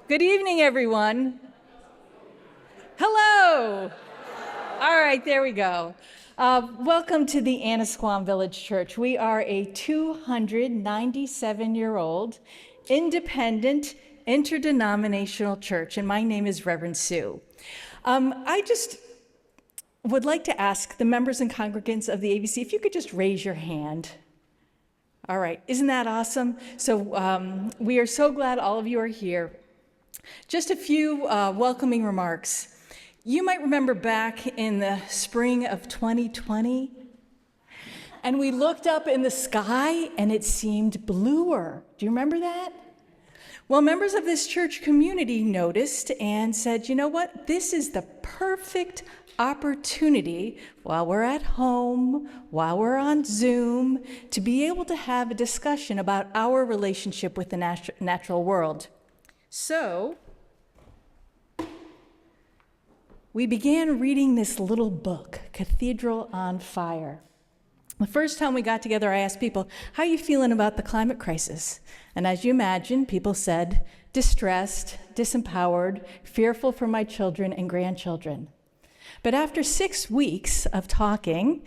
Good evening, everyone. Hello. All right, there we go. Welcome to the Annisquam Village Church. We are a 297-year-old, independent, interdenominational church, and my name is Reverend Sue. I just would like to ask the members and congregants of the ABC if you could just raise your hand. All right, isn't that awesome? So we are so glad all of you are here. Just a few welcoming remarks. You might remember back in the spring of 2020, and we looked up in the sky and it seemed bluer. Do you remember that? Well, members of this church community noticed and said, you know what? This is the perfect opportunity while we're at home, while we're on Zoom, to be able to have a discussion about our relationship with the natural world. So we began reading this little book, Cathedral on Fire. The first time we got together, I asked people, how are you feeling about the climate crisis? And as you imagine, people said, distressed, disempowered, fearful for my children and grandchildren. But after 6 weeks of talking,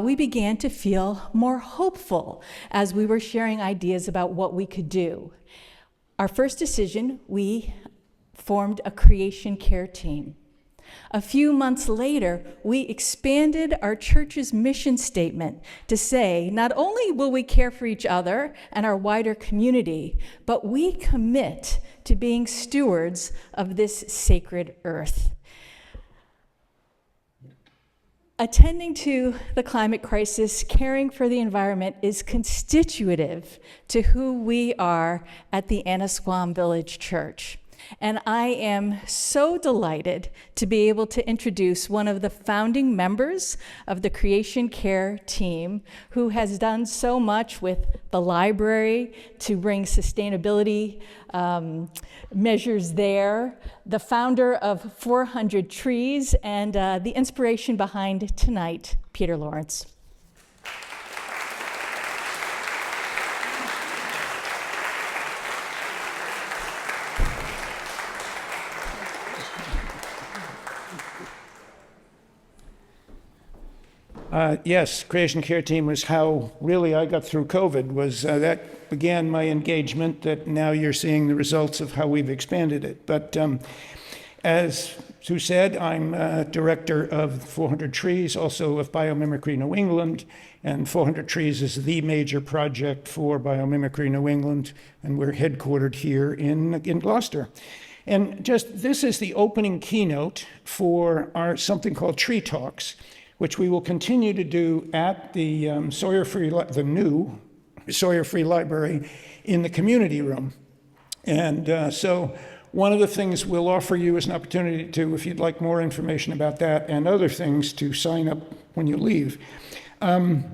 we began to feel more hopeful as we were sharing ideas about what we could do. Our first decision, we formed a creation care team. A few months later, we expanded our church's mission statement to say, not only will we care for each other and our wider community, but we commit to being stewards of this sacred earth. Attending to the climate crisis, caring for the environment is constitutive to who we are at the Annisquam Village Church. And I am so delighted to be able to introduce one of the founding members of the Creation Care team, who has done so much with the library to bring sustainability measures there, the founder of 400 Trees, and the inspiration behind tonight, Peter Lawrence. Yes, Creation Care Team was how really I got through COVID, was that began my engagement, that now you're seeing the results of how we've expanded it. But as Sue said, I'm director of 400 Trees, also of Biomimicry New England, and 400 Trees is the major project for Biomimicry New England, and we're headquartered here in Gloucester. And just this is the opening keynote for our something called Tree Talks, which we will continue to do at the the new Sawyer Free Library in the community room. And so one of the things we'll offer you is an opportunity to, if you'd like more information about that and other things, to sign up when you leave. But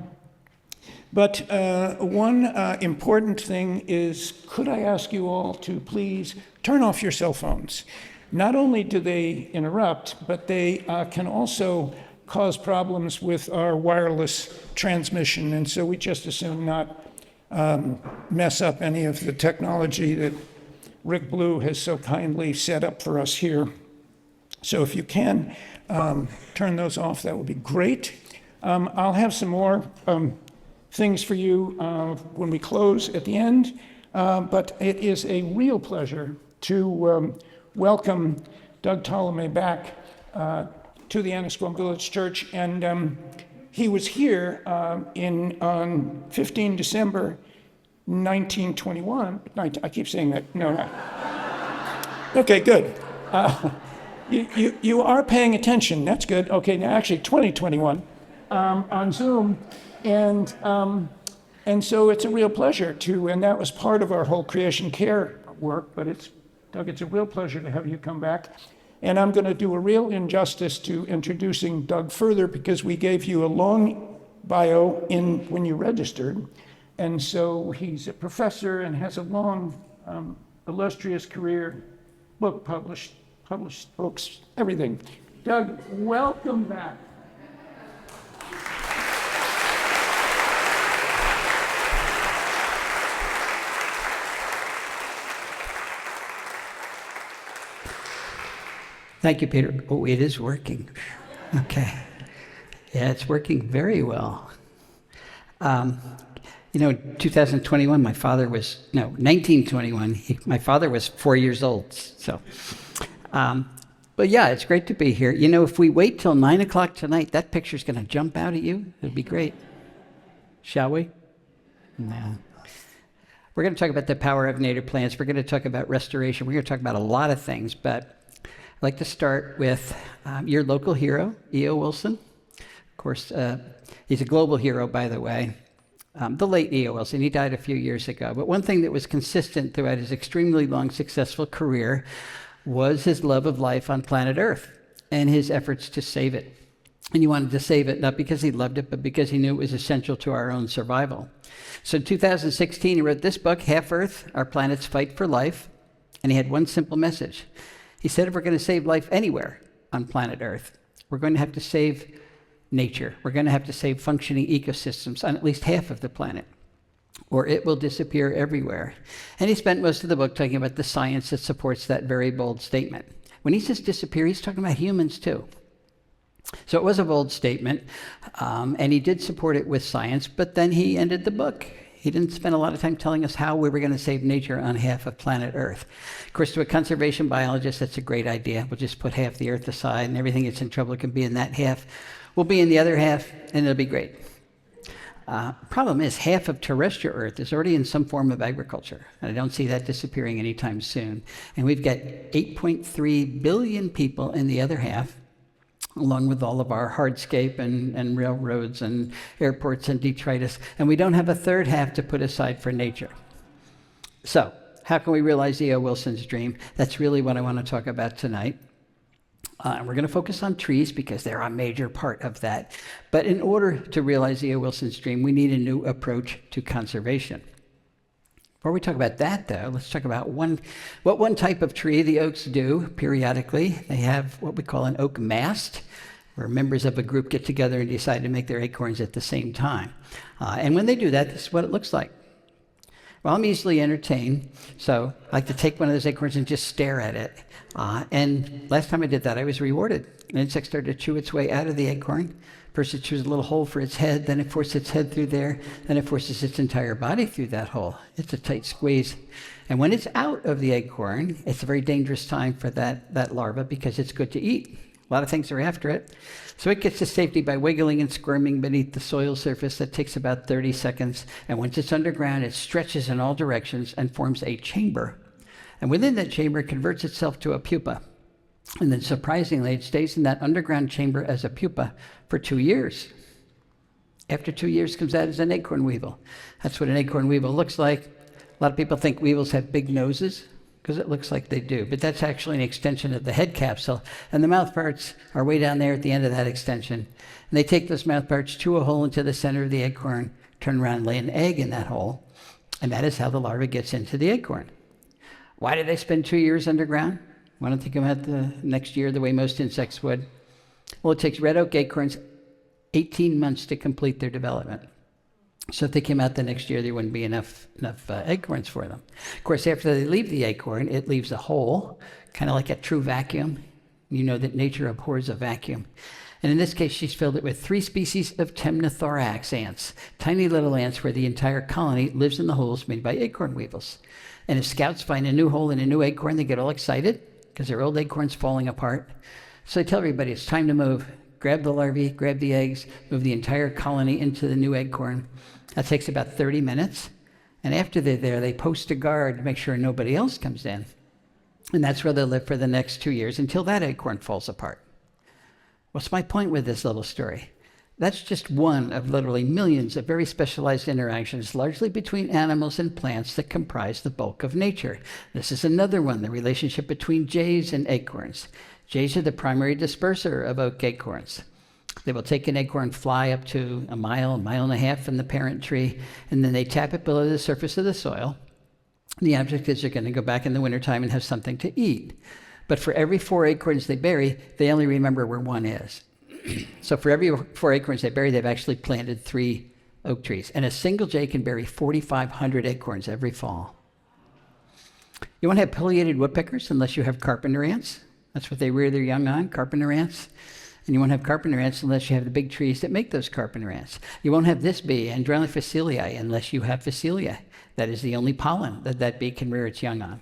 one important thing is, could I ask you all to please turn off your cell phones? Not only do they interrupt, but they can also cause problems with our wireless transmission, and so we just assume not mess up any of the technology that Rick Blue has so kindly set up for us here. So if you can turn those off, that would be great. I'll have some more things for you when we close at the end, but it is a real pleasure to welcome Doug Tallamy back to the Annisquam Village Church, and he was here on 15 December 1921. I keep saying that. No. Okay, good. You are paying attention. That's good. Okay, now actually 2021 on Zoom, and so it's a real pleasure to, and that was part of our whole creation care work. But Doug, it's a real pleasure to have you come back. And I'm going to do a real injustice to introducing Doug further, because we gave you a long bio when you registered. And so he's a professor and has a long, illustrious career, book published books, everything. Doug, welcome back. Thank you, Peter. Oh, it is working. Okay. Yeah, it's working very well. 2021, 1921, my father was 4 years old. So, but yeah, it's great to be here. If we wait till 9 o'clock tonight, that picture's going to jump out at you. It'd be great. Shall we? No. We're going to talk about the power of native plants. We're going to talk about restoration. We're going to talk about a lot of things, but I'd like to start with your local hero, E.O. Wilson. Of course, he's a global hero, by the way. The late E.O. Wilson, he died a few years ago. But one thing that was consistent throughout his extremely long, successful career was his love of life on planet Earth and his efforts to save it. And he wanted to save it not because he loved it, but because he knew it was essential to our own survival. So in 2016, he wrote this book, Half Earth, Our Planet's Fight for Life. And he had one simple message. He said, if we're going to save life anywhere on planet Earth, we're going to have to save nature. We're going to have to save functioning ecosystems on at least half of the planet, or it will disappear everywhere. And he spent most of the book talking about the science that supports that very bold statement. When he says disappear, he's talking about humans too. So it was a bold statement, and he did support it with science, but then he ended the book. He didn't spend a lot of time telling us how we were going to save nature on half of planet Earth. Of course, to a conservation biologist, that's a great idea. We'll just put half the Earth aside, and everything that's in trouble can be in that half. We'll be in the other half, and it'll be great. Problem is, half of terrestrial Earth is already in some form of agriculture, and I don't see that disappearing anytime soon. And we've got 8.3 billion people in the other half, along with all of our hardscape and railroads and airports and detritus, and we don't have a third half to put aside for nature. So, how can we realize E.O. Wilson's dream? That's really what I want to talk about tonight. And we're going to focus on trees because they're a major part of that. But in order to realize E.O. Wilson's dream, we need a new approach to conservation. Before we talk about that, though, let's talk about what one type of tree the oaks do periodically. They have what we call an oak mast, where members of a group get together and decide to make their acorns at the same time. And when they do that, this is what it looks like. Well, I'm easily entertained, so I like to take one of those acorns and just stare at it. And last time I did that, I was rewarded. An insect started to chew its way out of the acorn. First it chews a little hole for its head, then it forces its head through there, then it forces its entire body through that hole. It's a tight squeeze. And when it's out of the acorn, it's a very dangerous time for that larva because it's good to eat. A lot of things are after it. So it gets to safety by wiggling and squirming beneath the soil surface. That takes about 30 seconds. And once it's underground, it stretches in all directions and forms a chamber. And within that chamber, it converts itself to a pupa. And then surprisingly, it stays in that underground chamber as a pupa for 2 years. After 2 years, comes out as an acorn weevil. That's what an acorn weevil looks like. A lot of people think weevils have big noses because it looks like they do, but that's actually an extension of the head capsule, and the mouth parts are way down there at the end of that extension. And they take those mouth parts, chew a hole into the center of the acorn, turn around, lay an egg in that hole, and that is how the larva gets into the acorn. Why do they spend 2 years underground? Why don't they come out the next year the way most insects would? Well, it takes red oak acorns 18 months to complete their development. So if they came out the next year, there wouldn't be enough acorns for them. Of course, after they leave the acorn, it leaves a hole, kind of like a true vacuum. You know that nature abhors a vacuum. And in this case, she's filled it with 3 species of temnothorax ants, tiny little ants where the entire colony lives in the holes made by acorn weevils. And if scouts find a new hole in a new acorn, they get all excited because their old acorn's falling apart. So they tell everybody it's time to move. Grab the larvae, grab the eggs, move the entire colony into the new acorn. That takes about 30 minutes. And after they're there, they post a guard to make sure nobody else comes in. And that's where they'll live for the next 2 years until that acorn falls apart. What's my point with this little story? That's just one of literally millions of very specialized interactions, largely between animals and plants, that comprise the bulk of nature. This is another one, the relationship between jays and acorns. Jays are the primary disperser of oak acorns. They will take an acorn, fly up to a mile and a half from the parent tree, and then they tap it below the surface of the soil. The object is they're going to go back in the wintertime and have something to eat. But for every 4 acorns they bury, they only remember where one is. So for every 4 acorns they bury, they've actually planted 3 oak trees. And a single jay can bury 4,500 acorns every fall. You won't have pileated woodpeckers unless you have carpenter ants. That's what they rear their young on, carpenter ants. And you won't have carpenter ants unless you have the big trees that make those carpenter ants. You won't have this bee, Andrella facilii, unless you have Facilia. That is the only pollen that that bee can rear its young on.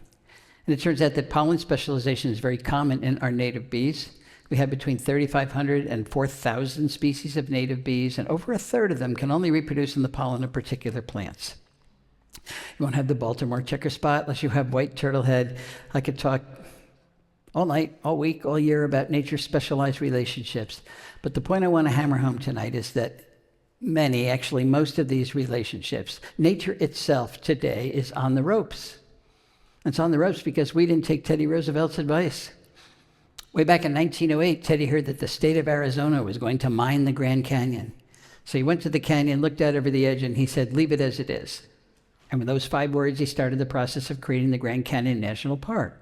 And it turns out that pollen specialization is very common in our native bees. We have between 3,500 and 4,000 species of native bees, and over a third of them can only reproduce in the pollen of particular plants. You won't have the Baltimore checker spot unless you have white turtlehead. I could talk all night, all week, all year about nature's specialized relationships. But the point I want to hammer home tonight is that many, actually most of these relationships, nature itself today is on the ropes. It's on the ropes because we didn't take Teddy Roosevelt's advice. Way back in 1908, Teddy heard that the state of Arizona was going to mine the Grand Canyon. So he went to the canyon, looked out over the edge, and he said, "Leave it as it is." And with those 5 words, he started the process of creating the Grand Canyon National Park.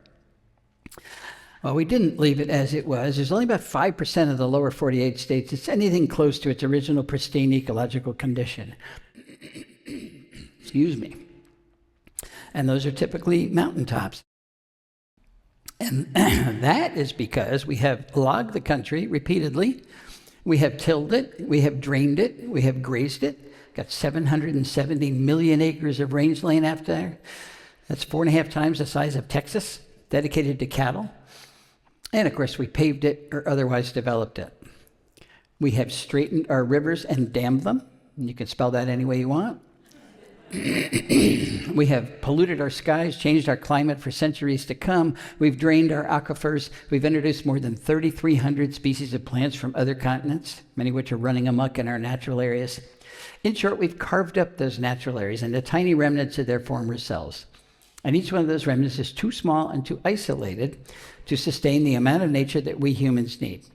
Well, we didn't leave it as it was. There's only about 5% of the lower 48 states that's anything close to its original pristine ecological condition. Excuse me. And those are typically mountaintops. And that is because we have logged the country repeatedly. We have tilled it. We have drained it. We have grazed it. Got 770 million acres of rangeland out there. That's 4.5 times the size of Texas, dedicated to cattle. And of course, we paved it or otherwise developed it. We have straightened our rivers and dammed them. You can spell that any way you want. We have polluted our skies, changed our climate for centuries to come. We've drained our aquifers. We've introduced more than 3,300 species of plants from other continents, many of which are running amok in our natural areas. In short, we've carved up those natural areas into tiny remnants of their former selves. And each one of those remnants is too small and too isolated to sustain the amount of nature that we humans need.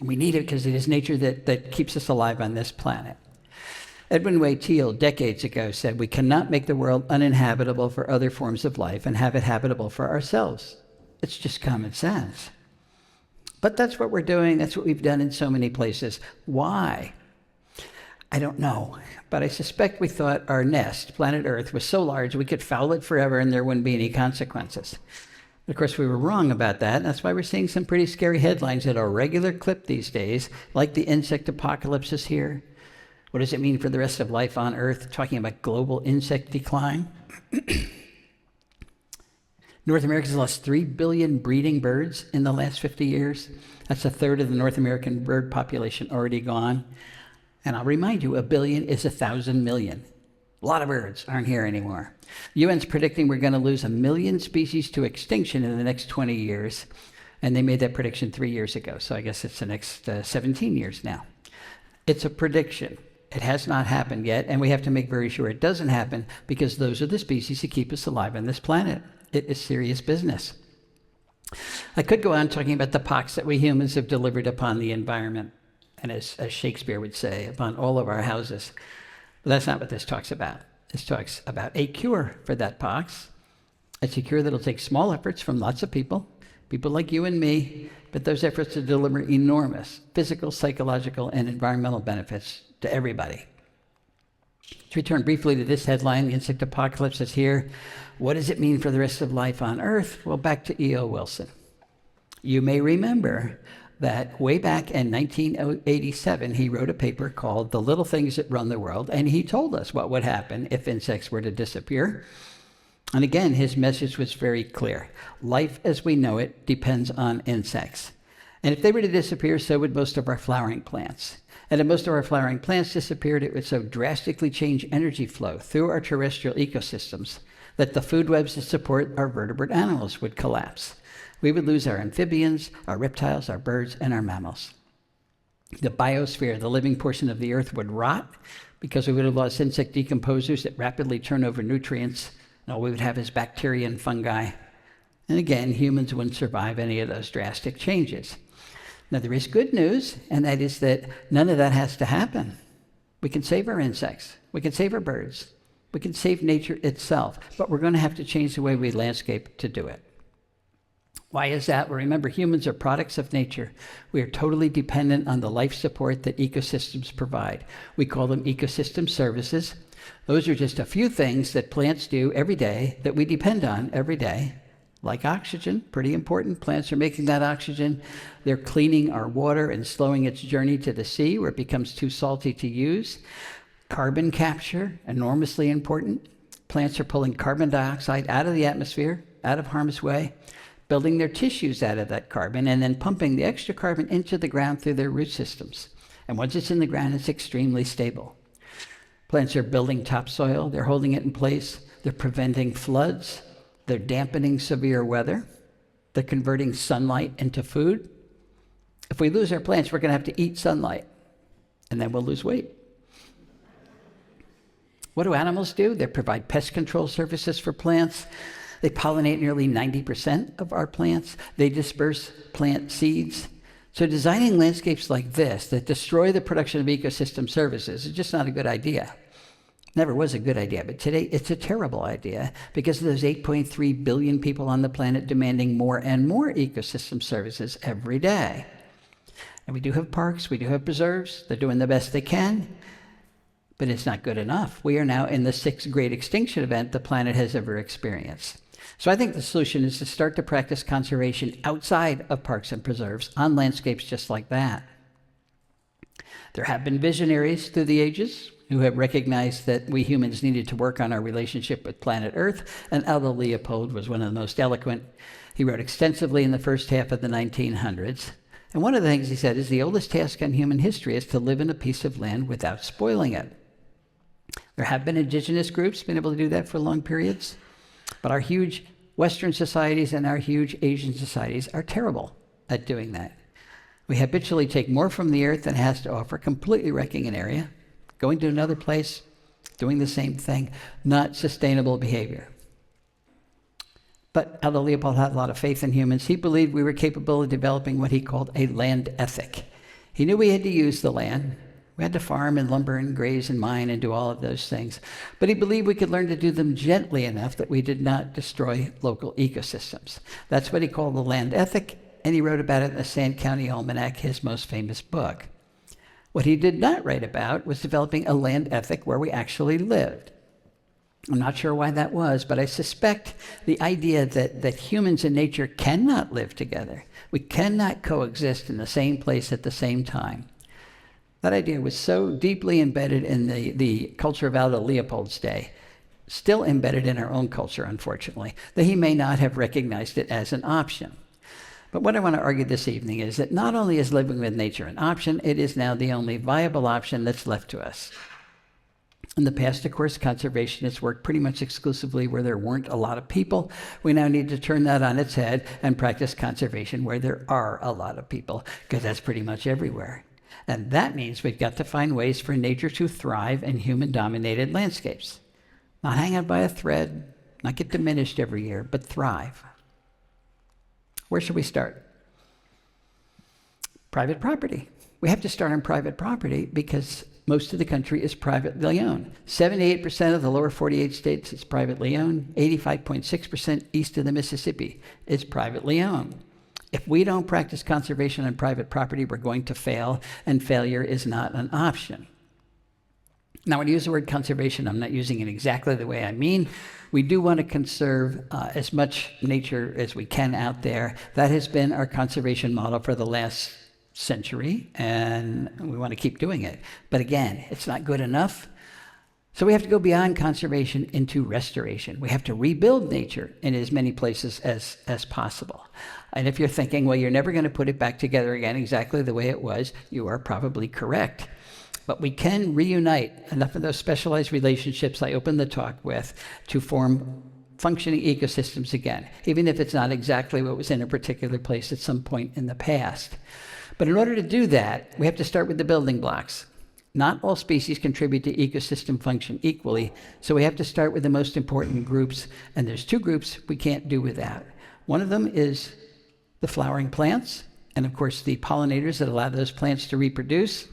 We need it because it is nature that keeps us alive on this planet. Edwin Way Teale, decades ago, said we cannot make the world uninhabitable for other forms of life and have it habitable for ourselves. It's just common sense. But that's what we're doing. That's what we've done in so many places. Why? I don't know. But I suspect we thought our nest, planet Earth, was so large we could foul it forever and there wouldn't be any consequences. Of course, we were wrong about that. That's why we're seeing some pretty scary headlines at a regular clip these days, like the insect apocalypse is here. What does it mean for the rest of life on Earth? Talking about global insect decline. North America's lost 3 billion breeding birds in the last 50 years. That's a third of the North American bird population already gone. And I'll remind you, 1 billion is 1,000 million. A lot of birds aren't here anymore. UN's predicting we're going to lose 1 million species to extinction in the next 20 years. And they made that prediction 3 years ago. So I guess it's the next 17 years now. It's a prediction. It has not happened yet, and we have to make very sure it doesn't happen because those are the species that keep us alive on this planet. It is serious business. I could go on talking about the pox that we humans have delivered upon the environment, and as Shakespeare would say, upon all of our houses. But that's not what this talks about. This talks about a cure for that pox. It's a cure that'll take small efforts from lots of people like you and me, but those efforts to deliver enormous physical, psychological, and environmental benefits to everybody. To return briefly to this headline, the insect apocalypse is here. What does it mean for the rest of life on Earth? Well, back to E.O. Wilson. You may remember that way back in 1987, he wrote a paper called The Little Things That Run the World, and he told us what would happen if insects were to disappear. And again, his message was very clear. Life as we know it depends on insects. And if they were to disappear, so would most of our flowering plants. And if most of our flowering plants disappeared, it would so drastically change energy flow through our terrestrial ecosystems that the food webs that support our vertebrate animals would collapse. We would lose our amphibians, our reptiles, our birds, and our mammals. The biosphere, the living portion of the earth, would rot because we would have lost insect decomposers that rapidly turn over nutrients, and all we would have is bacteria and fungi. And again, humans wouldn't survive any of those drastic changes. Now, there is good news, and that is that none of that has to happen. We can save our insects. We can save our birds. We can save nature itself, but we're going to have to change the way we landscape to do it. Why is that? Well, remember, humans are products of nature. We are totally dependent on the life support that ecosystems provide. We call them ecosystem services. Those are just a few things that plants do every day that we depend on every day. Like oxygen, pretty important. Plants are making that oxygen. They're cleaning our water and slowing its journey to the sea where it becomes too salty to use. Carbon capture, enormously important. Plants are pulling carbon dioxide out of the atmosphere, out of harm's way, building their tissues out of that carbon, and then pumping the extra carbon into the ground through their root systems. And once it's in the ground, it's extremely stable. Plants are building topsoil. They're holding it in place. They're preventing floods. They're dampening severe weather. They're converting sunlight into food. If we lose our plants, we're going to have to eat sunlight, and then we'll lose weight. What do animals do? They provide pest control services for plants. They pollinate nearly 90% of our plants. They disperse plant seeds. So designing landscapes like this that destroy the production of ecosystem services is just not a good idea. Never was a good idea, but today it's a terrible idea because of those 8.3 billion people on the planet demanding more and more ecosystem services every day. And we do have parks, we do have preserves, they're doing the best they can, but it's not good enough. We are now in the 6th great extinction event the planet has ever experienced. So I think the solution is to start to practice conservation outside of parks and preserves on landscapes just like that. There have been visionaries through the ages who have recognized that we humans needed to work on our relationship with planet Earth, and Aldo Leopold was one of the most eloquent. He wrote extensively in the first half of the 1900s. And one of the things he said is the oldest task in human history is to live in a piece of land without spoiling it. There have been indigenous groups been able to do that for long periods, but our huge Western societies and our huge Asian societies are terrible at doing that. We habitually take more from the earth than it has to offer, completely wrecking an area, going to another place, doing the same thing, not sustainable behavior. But Aldo Leopold had a lot of faith in humans. He believed we were capable of developing what he called a land ethic. He knew we had to use the land. We had to farm and lumber and graze and mine and do all of those things. But he believed we could learn to do them gently enough that we did not destroy local ecosystems. That's what he called the land ethic, and he wrote about it in the Sand County Almanac, his most famous book. What he did not write about was developing a land ethic where we actually lived. I'm not sure why that was, but I suspect the idea that humans and nature cannot live together. We cannot coexist in the same place at the same time. That idea was so deeply embedded in the culture of Aldo Leopold's day, still embedded in our own culture, unfortunately, that he may not have recognized it as an option. But what I want to argue this evening is that not only is living with nature an option, it is now the only viable option that's left to us. In the past, of course, conservationists worked pretty much exclusively where there weren't a lot of people. We now need to turn that on its head and practice conservation where there are a lot of people, because that's pretty much everywhere. And that means we've got to find ways for nature to thrive in human-dominated landscapes. Not hang on by a thread, not get diminished every year, but thrive. Where should we start? Private property. We have to start on private property because most of the country is privately owned. 78% of the lower 48 states is privately owned. 85.6% east of the Mississippi is privately owned. If we don't practice conservation on private property, we're going to fail, and failure is not an option. Now, when I use the word conservation, I'm not using it exactly the way I mean. We do want to conserve as much nature as we can out there. That has been our conservation model for the last century, and we want to keep doing it. But again, it's not good enough. So we have to go beyond conservation into restoration. We have to rebuild nature in as many places as possible. And if you're thinking, well, you're never going to put it back together again exactly the way it was, you are probably correct. But we can reunite enough of those specialized relationships I opened the talk with to form functioning ecosystems again, even if it's not exactly what was in a particular place at some point in the past. But in order to do that, we have to start with the building blocks. Not all species contribute to ecosystem function equally, so we have to start with the most important groups, and there's two groups we can't do without. One of them is the flowering plants, and of course the pollinators that allow those plants to reproduce.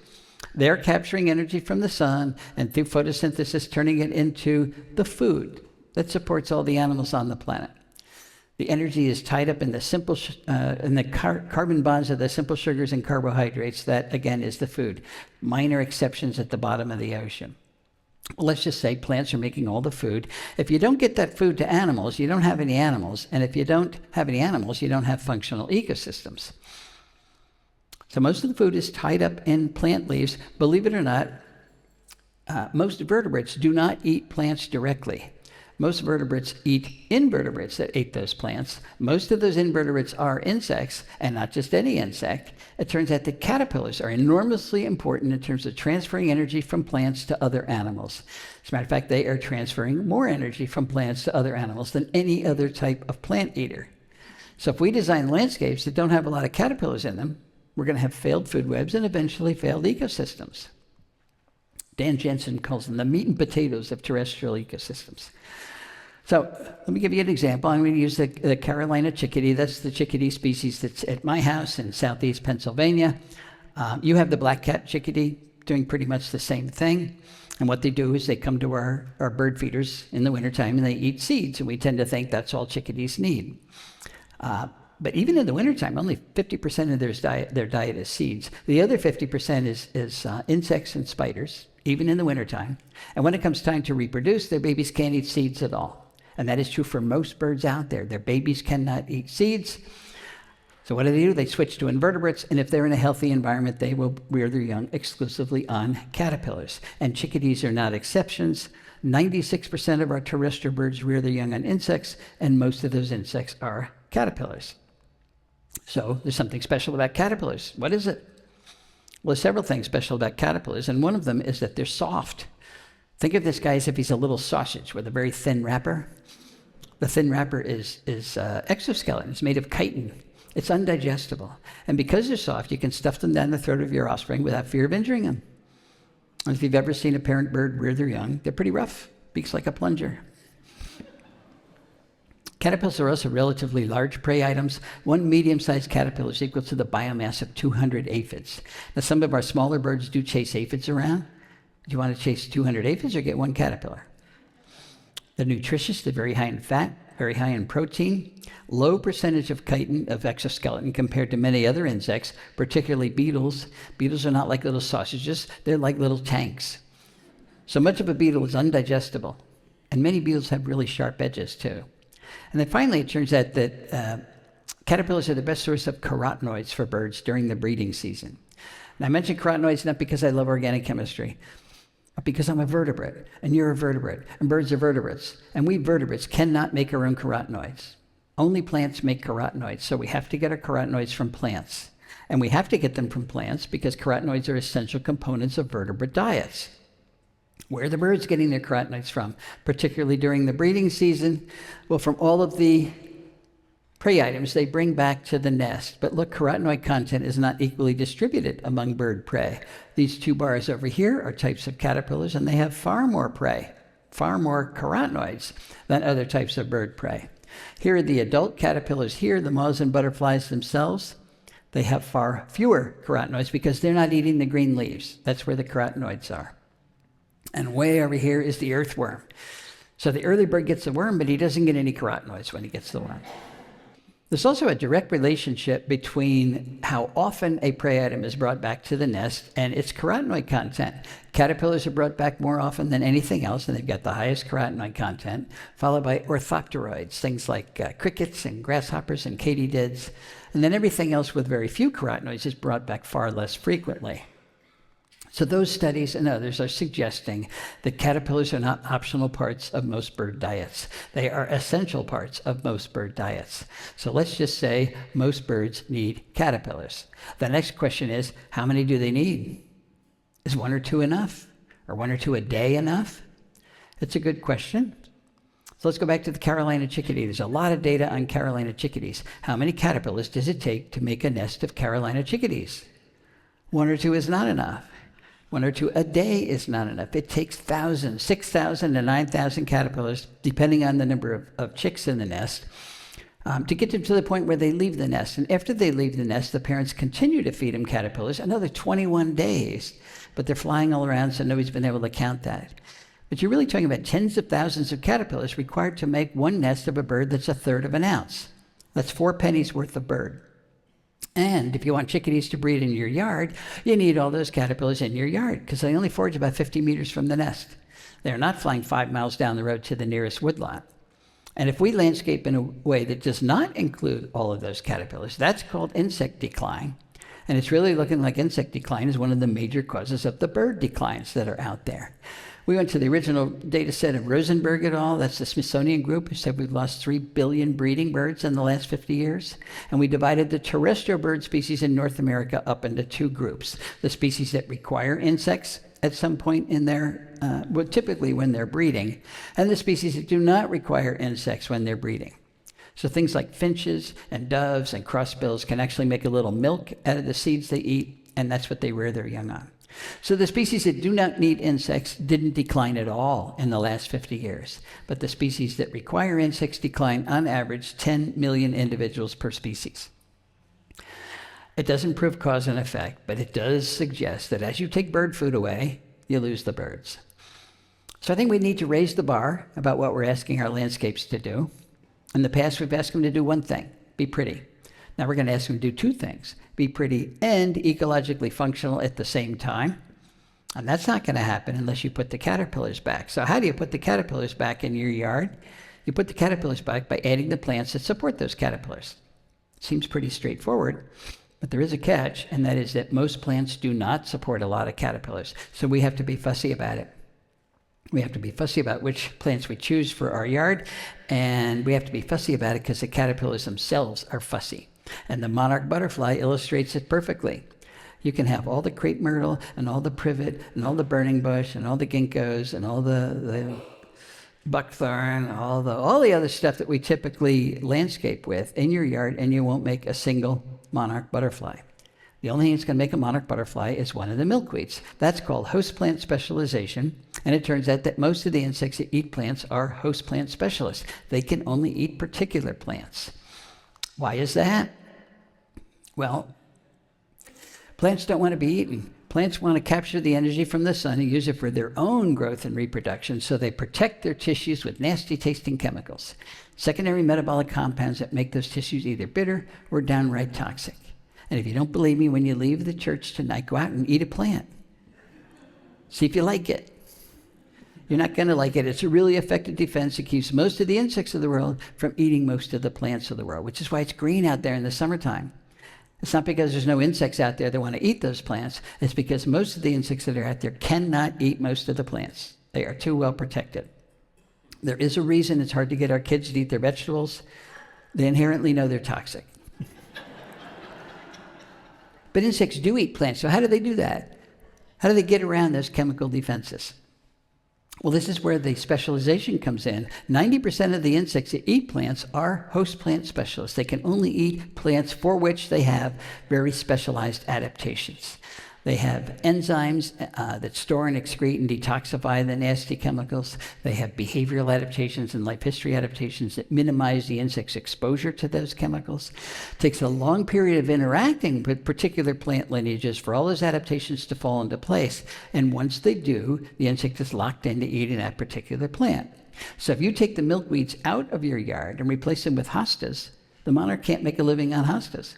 They're capturing energy from the sun, and through photosynthesis turning it into the food that supports all the animals on the planet. The energy is tied up in the carbon bonds of the simple sugars and carbohydrates. That, again, is the food. Minor exceptions at the bottom of the ocean. Well, let's just say plants are making all the food. If you don't get that food to animals, you don't have any animals. And if you don't have any animals, you don't have functional ecosystems. So most of the food is tied up in plant leaves. Believe it or not, most vertebrates do not eat plants directly. Most vertebrates eat invertebrates that ate those plants. Most of those invertebrates are insects, and not just any insect. It turns out that caterpillars are enormously important in terms of transferring energy from plants to other animals. As a matter of fact, they are transferring more energy from plants to other animals than any other type of plant eater. So if we design landscapes that don't have a lot of caterpillars in them, we're going to have failed food webs and eventually failed ecosystems. Dan Jensen calls them the meat and potatoes of terrestrial ecosystems. So let me give you an example. I'm going to use the Carolina chickadee. That's the chickadee species that's at my house in southeast Pennsylvania. You have the black-capped chickadee doing pretty much the same thing. And what they do is they come to our bird feeders in the wintertime and they eat seeds. And we tend to think that's all chickadees need. But even in the wintertime, only 50% of their diet is seeds. The other 50% is insects and spiders, even in the wintertime. And when it comes time to reproduce, their babies can't eat seeds at all. And that is true for most birds out there. Their babies cannot eat seeds. So what do? They switch to invertebrates, and if they're in a healthy environment, they will rear their young exclusively on caterpillars. And chickadees are not exceptions. 96% of our terrestrial birds rear their young on insects, and most of those insects are caterpillars. So there's something special about caterpillars. What is it? Well, there's several things special about caterpillars, and one of them is that they're soft. Think of this guy as if he's a little sausage with a very thin wrapper. The thin wrapper is exoskeleton. It's made of chitin. It's undigestible. And because they're soft, you can stuff them down the throat of your offspring without fear of injuring them. And if you've ever seen a parent bird rear their young, they're pretty rough. Beaks like a plunger. Caterpillars are also relatively large prey items. One medium-sized caterpillar is equal to the biomass of 200 aphids. Now, some of our smaller birds do chase aphids around. Do you want to chase 200 aphids or get one caterpillar? They're nutritious, they're very high in fat, very high in protein, low percentage of chitin of exoskeleton compared to many other insects, particularly beetles. Beetles are not like little sausages, they're like little tanks. So much of a beetle is undigestible, and many beetles have really sharp edges too. And then finally, it turns out that caterpillars are the best source of carotenoids for birds during the breeding season. Now, I mention carotenoids not because I love organic chemistry, but because I'm a vertebrate, and you're a vertebrate, and birds are vertebrates. And we vertebrates cannot make our own carotenoids. Only plants make carotenoids, so we have to get our carotenoids from plants. And we have to get them from plants because carotenoids are essential components of vertebrate diets. Where are the birds getting their carotenoids from, particularly during the breeding season? Well, from all of the prey items they bring back to the nest. But look, carotenoid content is not equally distributed among bird prey. These two bars over here are types of caterpillars, and they have far more prey, far more carotenoids than other types of bird prey. Here are the adult caterpillars here, the moths and butterflies themselves. They have far fewer carotenoids because they're not eating the green leaves. That's where the carotenoids are. And way over here is the earthworm. So the early bird gets the worm, but he doesn't get any carotenoids when he gets the worm. There's also a direct relationship between how often a prey item is brought back to the nest and its carotenoid content. Caterpillars are brought back more often than anything else, and they've got the highest carotenoid content, followed by orthopteroids, things like crickets and grasshoppers and katydids. And then everything else with very few carotenoids is brought back far less frequently. So those studies and others are suggesting that caterpillars are not optional parts of most bird diets. They are essential parts of most bird diets. So let's just say most birds need caterpillars. The next question is, how many do they need? Is one or two enough? Or one or two a day enough? It's a good question. So let's go back to the Carolina chickadee. There's a lot of data on Carolina chickadees. How many caterpillars does it take to make a nest of Carolina chickadees? One or two is not enough. One or two a day is not enough. It takes thousands, 6,000 to 9,000 caterpillars, depending on the number of chicks in the nest, to get them to the point where they leave the nest. And after they leave the nest, the parents continue to feed them caterpillars another 21 days. But they're flying all around, so nobody's been able to count that. But you're really talking about tens of thousands of caterpillars required to make one nest of a bird that's a third of an ounce. That's 4 pennies worth of bird. And if you want chickadees to breed in your yard, you need all those caterpillars in your yard because they only forage about 50 meters from the nest. They're not flying 5 miles down the road to the nearest woodlot. And if we landscape in a way that does not include all of those caterpillars, that's called insect decline. And it's really looking like insect decline is one of the major causes of the bird declines that are out there. We went to the original data set of Rosenberg et al., that's the Smithsonian group, who said we've lost 3 billion breeding birds in the last 50 years. And we divided the terrestrial bird species in North America up into 2 groups. The species that require insects at some point in their, typically when they're breeding, and the species that do not require insects when they're breeding. So things like finches and doves and crossbills can actually make a little milk out of the seeds they eat, and that's what they rear their young on. So the species that do not need insects didn't decline at all in the last 50 years, but the species that require insects decline on average 10 million individuals per species. It doesn't prove cause and effect, but it does suggest that as you take bird food away, you lose the birds. So I think we need to raise the bar about what we're asking our landscapes to do. In the past, we've asked them to do one thing, be pretty. Now we're going to ask them to do 2 things, be pretty and ecologically functional at the same time. And that's not going to happen unless you put the caterpillars back. So how do you put the caterpillars back in your yard? You put the caterpillars back by adding the plants that support those caterpillars. Seems pretty straightforward, but there is a catch, and that is that most plants do not support a lot of caterpillars. So we have to be fussy about it. We have to be fussy about which plants we choose for our yard, and we have to be fussy about it because the caterpillars themselves are fussy. And the monarch butterfly illustrates it perfectly. You can have all the crepe myrtle and all the privet and all the burning bush and all the ginkgos and all the buckthorn, all the other stuff that we typically landscape with in your yard, and you won't make a single monarch butterfly. The only thing that's going to make a monarch butterfly is one of the milkweeds. That's called host plant specialization, and it turns out that most of the insects that eat plants are host plant specialists. They can only eat particular plants. Why is that? Well, plants don't want to be eaten. Plants want to capture the energy from the sun and use it for their own growth and reproduction, so they protect their tissues with nasty-tasting chemicals, secondary metabolic compounds that make those tissues either bitter or downright toxic. And if you don't believe me, when you leave the church tonight, go out and eat a plant. See if you like it. You're not going to like it. It's a really effective defense. It keeps most of the insects of the world from eating most of the plants of the world, which is why it's green out there in the summertime. It's not because there's no insects out there that want to eat those plants. It's because most of the insects that are out there cannot eat most of the plants. They are too well protected. There is a reason it's hard to get our kids to eat their vegetables. They inherently know they're toxic. But insects do eat plants, so how do they do that? How do they get around those chemical defenses? Well, this is where the specialization comes in. 90% of the insects that eat plants are host plant specialists. They can only eat plants for which they have very specialized adaptations. They have enzymes that store and excrete and detoxify the nasty chemicals. They have behavioral adaptations and life history adaptations that minimize the insect's exposure to those chemicals. It takes a long period of interacting with particular plant lineages for all those adaptations to fall into place. And once they do, the insect is locked into eating that particular plant. So if you take the milkweeds out of your yard and replace them with hostas, the monarch can't make a living on hostas.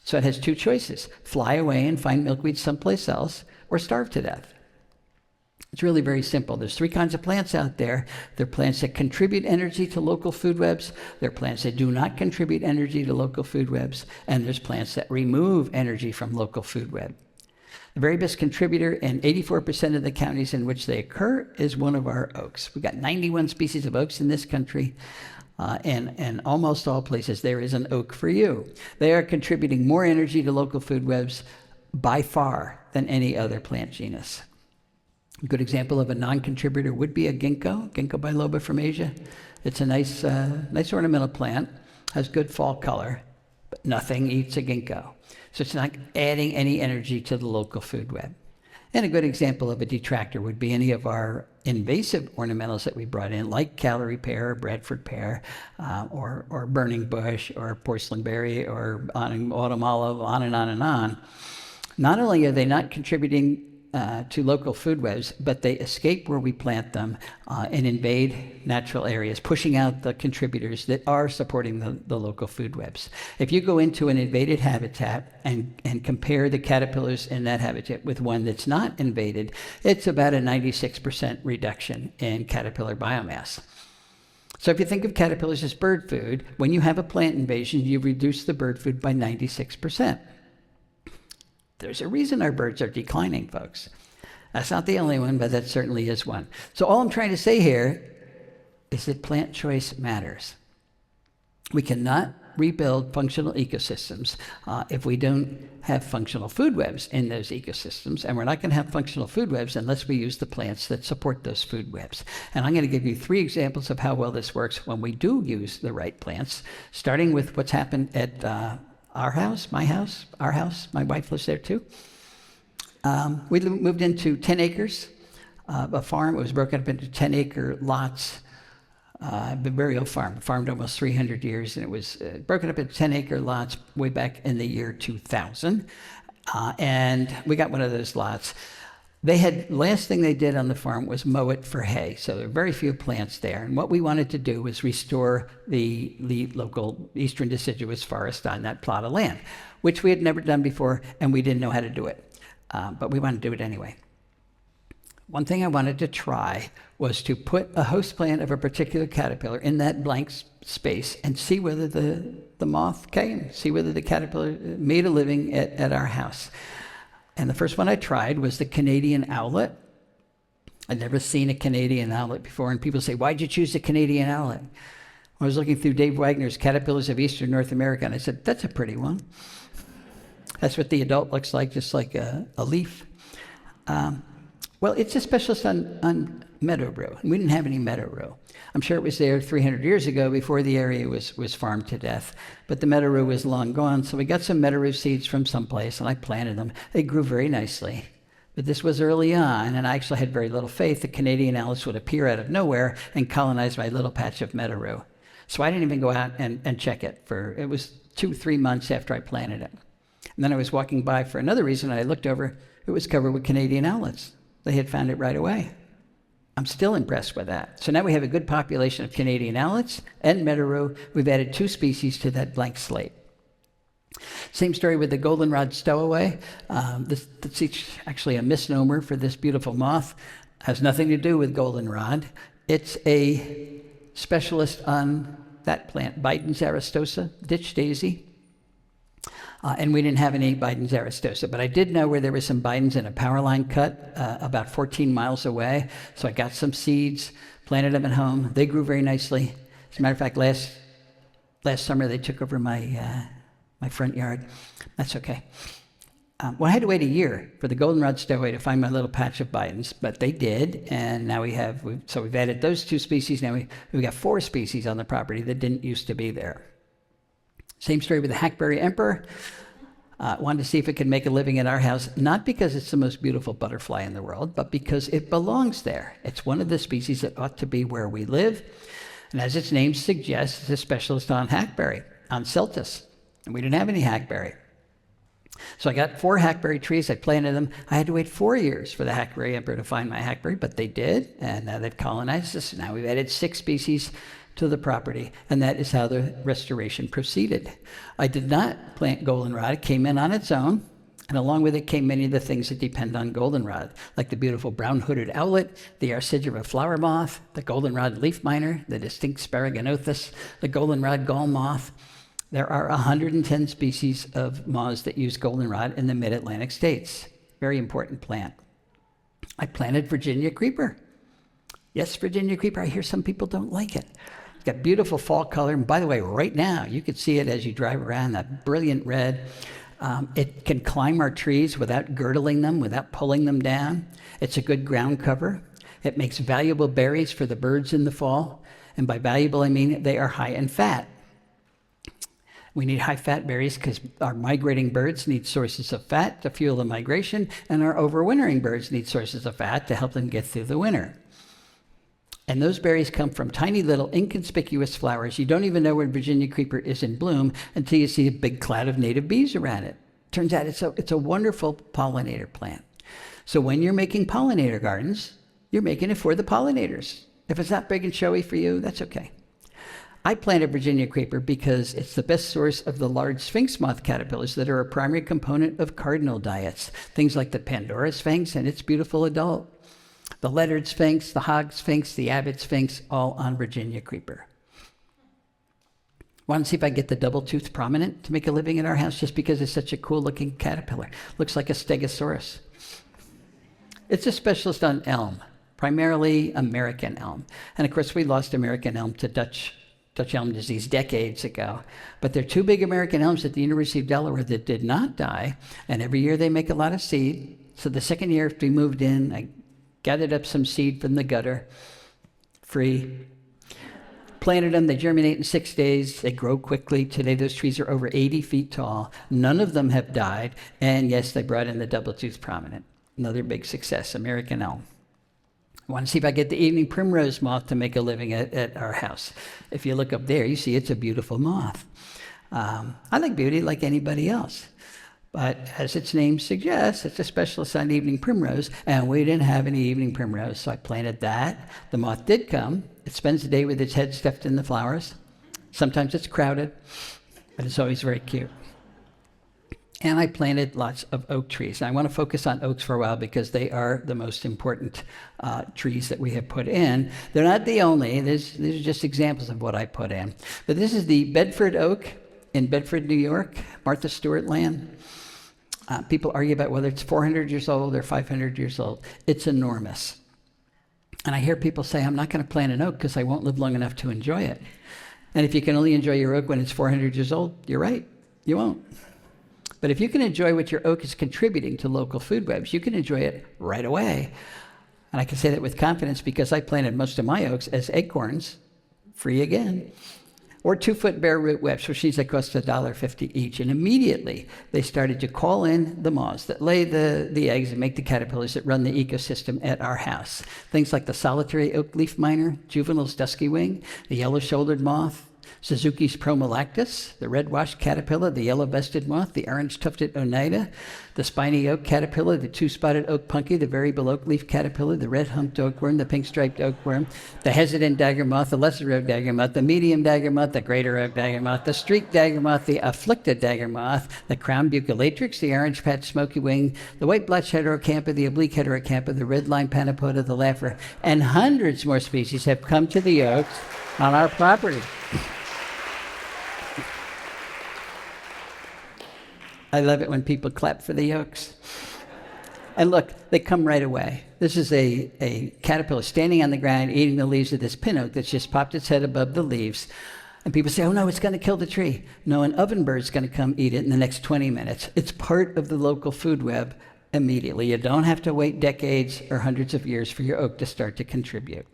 So it has 2 choices: fly away and find milkweed someplace else, or starve to death. It's really very simple. There's 3 kinds of plants out there. There are plants that contribute energy to local food webs. There are plants that do not contribute energy to local food webs. And there's plants that remove energy from local food web. The very best contributor in 84% of the counties in which they occur is one of our oaks. We've got 91 species of oaks in this country. And almost all places there is an oak for you. They are contributing more energy to local food webs by far than any other plant genus. A good example of a non-contributor would be a ginkgo biloba from Asia. It's a nice ornamental plant, has good fall color, but nothing eats a ginkgo. So it's not adding any energy to the local food web. And a good example of a detractor would be any of our invasive ornamentals that we brought in, like Callery pear, or Bradford pear, or burning bush, or porcelain berry, or autumn olive, on and on and on. Not only are they not contributing to local food webs, but they escape where we plant them and invade natural areas, pushing out the contributors that are supporting the local food webs. If you go into an invaded habitat and compare the caterpillars in that habitat with one that's not invaded, it's about a 96% reduction in caterpillar biomass. So if you think of caterpillars as bird food, when you have a plant invasion, you reduce the bird food by 96%. There's a reason our birds are declining, folks. That's not the only one, but that certainly is one. So all I'm trying to say here is that plant choice matters. We cannot rebuild functional ecosystems if we don't have functional food webs in those ecosystems, and we're not going to have functional food webs unless we use the plants that support those food webs. And I'm going to give you 3 examples of how well this works when we do use the right plants, starting with what's happened at our house, my wife lives there too. We moved into 10 acres, a farm. It was broken up into 10-acre lots. A very old farm, farmed almost 300 years, and it was broken up into 10-acre lots way back in the year 2000. And we got one of those lots. Last thing they did on the farm was mow it for hay, so there were very few plants there. And what we wanted to do was restore the local eastern deciduous forest on that plot of land, which we had never done before, and we didn't know how to do it. But we wanted to do it anyway. One thing I wanted to try was to put a host plant of a particular caterpillar in that blank space and see whether the moth came, see whether the caterpillar made a living at our house. And the first one I tried was the Canadian owlet. I'd never seen a Canadian owlet before, and people say, why'd you choose the Canadian owlet? I was looking through Dave Wagner's Caterpillars of Eastern North America, and I said, that's a pretty one. That's what the adult looks like, just like a leaf. Well, it's a specialist on meadow rue, and we didn't have any meadow rue. I'm sure it was there 300 years ago before the area was farmed to death, but the meadow rue was long gone, so we got some meadow rue seeds from someplace, and I planted them. They grew very nicely, but this was early on, and I actually had very little faith that Canadian owlets would appear out of nowhere and colonize my little patch of meadow rue. So I didn't even go out and check it. It was 2-3 months after I planted it. And then I was walking by for another reason, and I looked over, it was covered with Canadian owlets. They had found it right away. I'm still impressed with that. So now we have a good population of Canadian owlets and meadow rue. We've added 2 species to that blank slate. Same story with the goldenrod stowaway. That's actually a misnomer for this beautiful moth. Has nothing to do with goldenrod. It's a specialist on that plant, Biden's aristosa, ditch daisy. And we didn't have any Biden's aristosa, but I did know where there was some Biden's in a power line cut about 14 miles away. So I got some seeds, planted them at home. They grew very nicely. As a matter of fact, last summer they took over my front yard. That's okay. Well, I had to wait a year for the goldenrod stowaway to find my little patch of Biden's, but they did, and now we've added those 2 species. Now we've got 4 species on the property that didn't used to be there. Same story with the hackberry emperor. Wanted to see if it could make a living at our house, not because it's the most beautiful butterfly in the world, but because it belongs there. It's one of the species that ought to be where we live. And as its name suggests, it's a specialist on hackberry, on Celtis. And we didn't have any hackberry. So I got 4 hackberry trees, I planted them. I had to wait 4 years for the hackberry emperor to find my hackberry, but they did, and now they've colonized us. Now we've added 6 species to the property, and that is how the restoration proceeded. I did not plant goldenrod. It came in on its own, and along with it came many of the things that depend on goldenrod, like the beautiful brown-hooded owlet, the Arcidura flower moth, the goldenrod leaf miner, the distinct Sparaginothus, the goldenrod gall moth. There are 110 species of moths that use goldenrod in the mid-Atlantic states. Very important plant. I planted Virginia creeper. Yes, Virginia creeper. I hear some people don't like it. It's got beautiful fall color. And by the way, right now, you can see it as you drive around, that brilliant red. It can climb our trees without girdling them, without pulling them down. It's a good ground cover. It makes valuable berries for the birds in the fall. And by valuable, I mean they are high in fat. We need high-fat berries because our migrating birds need sources of fat to fuel the migration, and our overwintering birds need sources of fat to help them get through the winter. And those berries come from tiny little inconspicuous flowers. You don't even know when Virginia creeper is in bloom until you see a big cloud of native bees around it. Turns out it's a wonderful pollinator plant. So when you're making pollinator gardens, you're making it for the pollinators. If it's not big and showy for you, that's okay. I planted Virginia creeper because it's the best source of the large sphinx moth caterpillars that are a primary component of cardinal diets. Things like the Pandora sphinx and its beautiful adult, the lettered sphinx, the hog sphinx, the abbot sphinx, all on Virginia creeper. Want to see if I get the double-toothed prominent to make a living in our house just because it's such a cool-looking caterpillar. Looks like a stegosaurus. It's a specialist on elm, primarily American elm. And of course, we lost American elm to Dutch elm disease decades ago. But there are 2 big American elms at the University of Delaware that did not die, and every year they make a lot of seed. So the second year after we moved in, I gathered up some seed from the gutter, free, planted them, they germinate in 6 days, they grow quickly. Today those trees are over 80 feet tall. None of them have died, and yes, they brought in the double-toothed prominent. Another big success, American elm. I want to see if I get the evening primrose moth to make a living at our house. If you look up there, you see it's a beautiful moth. I like beauty like anybody else. But as its name suggests, it's a specialist on evening primrose, and we didn't have any evening primrose, so I planted that. The moth did come. It spends the day with its head stuffed in the flowers. Sometimes it's crowded, but it's always very cute. And I planted lots of oak trees. And I want to focus on oaks for a while because they are the most important trees that we have put in. They're not the only. These are just examples of what I put in. But this is the Bedford oak in Bedford, New York, Martha Stewart land. People argue about whether it's 400 years old or 500 years old. It's enormous. And I hear people say, I'm not going to plant an oak because I won't live long enough to enjoy it. And if you can only enjoy your oak when it's 400 years old, you're right, you won't. But if you can enjoy what your oak is contributing to local food webs, you can enjoy it right away. And I can say that with confidence because I planted most of my oaks as acorns, free again, or 2-foot bare root webs, which means they cost $1.50 each. And immediately they started to call in the moths that lay the eggs and make the caterpillars that run the ecosystem at our house. Things like the solitary oak leaf miner, Juvenal's dusky wing, the yellow-shouldered moth, Suzuki's promolactus, the red-washed caterpillar, the yellow-vested moth, the orange-tufted oneida, the spiny oak caterpillar, the 2-spotted oak punky, the variable oak leaf caterpillar, the red-humped oakworm, the pink-striped oakworm, the hesitant dagger moth, the lesser oak dagger moth, the medium dagger moth, the greater oak dagger moth, the streaked dagger moth, the afflicted dagger moth, the crown bucolatrix, the orange-patched smoky wing, the white-blotched heterocampa, the oblique heterocampa, the red-line panapoda, the laugher, and hundreds more species have come to the oaks on our property. I love it when people clap for the oaks. And look, they come right away. This is a caterpillar standing on the ground eating the leaves of this pin oak that's just popped its head above the leaves. And people say, oh no, it's going to kill the tree. No, an oven bird's going to come eat it in the next 20 minutes. It's part of the local food web immediately. You don't have to wait decades or hundreds of years for your oak to start to contribute.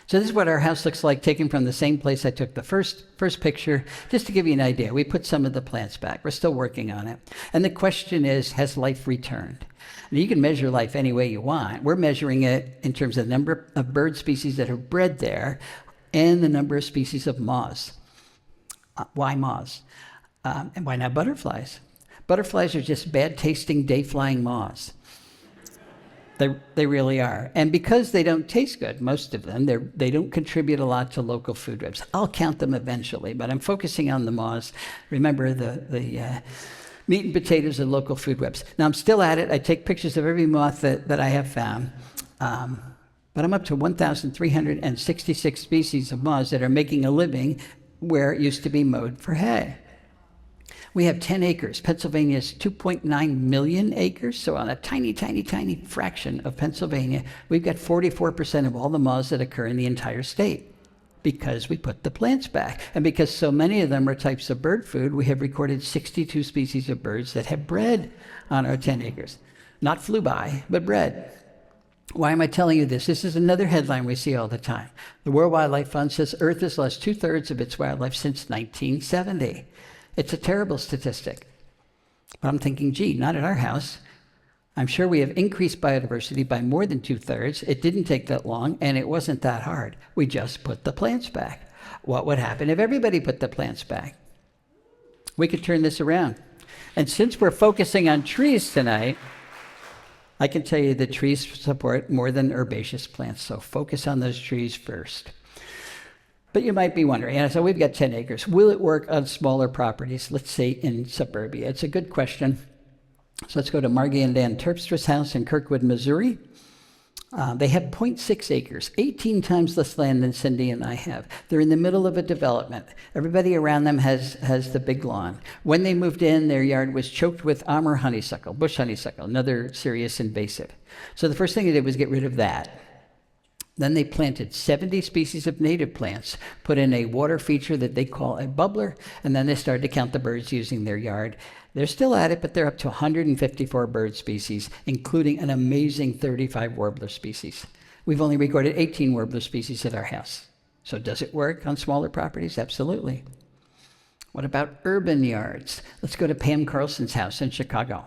So this is what our house looks like, taken from the same place I took the first picture, just to give you an idea. We put some of the plants back. We're still working on it. And the question is, has life returned? And you can measure life any way you want. We're measuring it in terms of the number of bird species that are bred there and the number of species of moths. Why moths? And why not butterflies? Butterflies are just bad-tasting, day-flying moths. They really are. And because they don't taste good, most of them, they don't contribute a lot to local food webs. I'll count them eventually, but I'm focusing on the moths. Remember, the meat and potatoes of local food webs. Now, I'm still at it. I take pictures of every moth that I have found. But I'm up to 1,366 species of moths that are making a living where it used to be mowed for hay. We have 10 acres. Pennsylvania's 2.9 million acres, so on a tiny, tiny, tiny fraction of Pennsylvania, we've got 44% of all the moths that occur in the entire state because we put the plants back. And because so many of them are types of bird food, we have recorded 62 species of birds that have bred on our 10 acres. Not flew by, but bred. Why am I telling you this? This is another headline we see all the time. The World Wildlife Fund says Earth has lost 2/3 of its wildlife since 1970. It's a terrible statistic. But I'm thinking, gee, not at our house. I'm sure we have increased biodiversity by more than 2/3. It didn't take that long, and it wasn't that hard. We just put the plants back. What would happen if everybody put the plants back? We could turn this around. And since we're focusing on trees tonight, I can tell you the trees support more than herbaceous plants, so focus on those trees first. But you might be wondering, and so we've got 10 acres. Will it work on smaller properties, let's say in suburbia? It's a good question. So let's go to Margie and Dan Terpstra's house in Kirkwood, Missouri. They have 0.6 acres, 18 times less land than Cindy and I have. They're in the middle of a development. Everybody around them has the big lawn. When they moved in, their yard was choked with Amur honeysuckle, bush honeysuckle, another serious invasive. So the first thing they did was get rid of that. Then they planted 70 species of native plants, put in a water feature that they call a bubbler, and then they started to count the birds using their yard. They're still at it, but they're up to 154 bird species, including an amazing 35 warbler species. We've only recorded 18 warbler species at our house. So does it work on smaller properties? Absolutely. What about urban yards? Let's go to Pam Carlson's house in Chicago.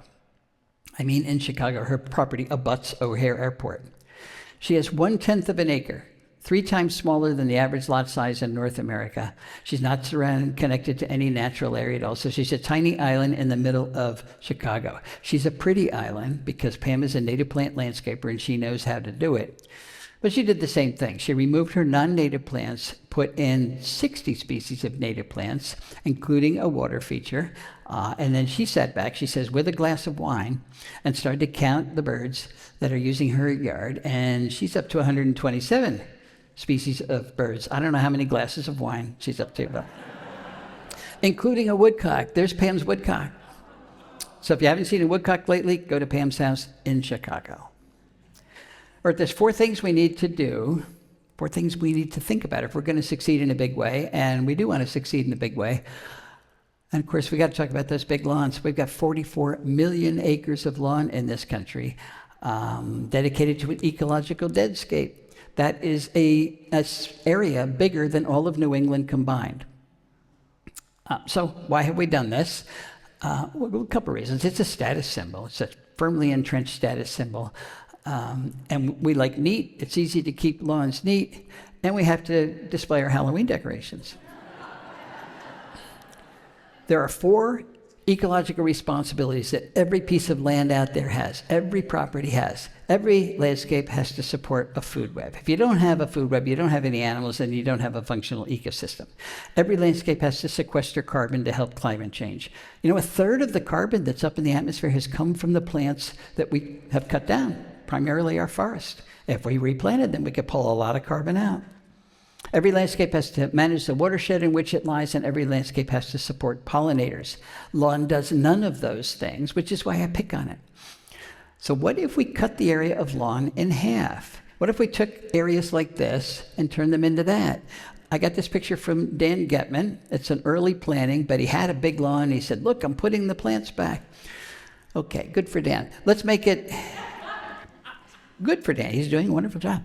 In Chicago, her property abuts O'Hare Airport. She has 1/10 of an acre, 3 times smaller than the average lot size in North America. She's not connected to any natural area at all. So she's a tiny island in the middle of Chicago. She's a pretty island because Pam is a native plant landscaper and she knows how to do it. But she did the same thing. She removed her non-native plants, put in 60 species of native plants, including a water feature. And then she sat back, she says, with a glass of wine, and started to count the birds that are using her yard. And she's up to 127 species of birds. I don't know how many glasses of wine she's up to, but including a woodcock. There's Pam's woodcock. So if you haven't seen a woodcock lately, go to Pam's house in Chicago. Or there's 4 things we need to do, 4 things we need to think about if we're going to succeed in a big way, and we do want to succeed in a big way. And of course, we got to talk about those big lawns. We've got 44 million acres of lawn in this country, dedicated to an ecological deadscape. That is an area bigger than all of New England combined. So why have we done this? Well, a couple of reasons. It's a status symbol. It's a firmly entrenched status symbol. And we like neat. It's easy to keep lawns neat. And we have to display our Halloween decorations. There are 4 ecological responsibilities that every piece of land out there has, every property has. Every landscape has to support a food web. If you don't have a food web, you don't have any animals, and you don't have a functional ecosystem. Every landscape has to sequester carbon to help climate change. You know, 1/3 of the carbon that's up in the atmosphere has come from the plants that we have cut down, primarily our forest. If we replanted them, we could pull a lot of carbon out. Every landscape has to manage the watershed in which it lies, and every landscape has to support pollinators. Lawn does none of those things, which is why I pick on it. So what if we cut the area of lawn in half? What if we took areas like this and turned them into that? I got this picture from Dan Getman. It's an early planting, but he had a big lawn. He said, look, I'm putting the plants back. Okay, good for Dan. Let's make it good for Dan. He's doing a wonderful job.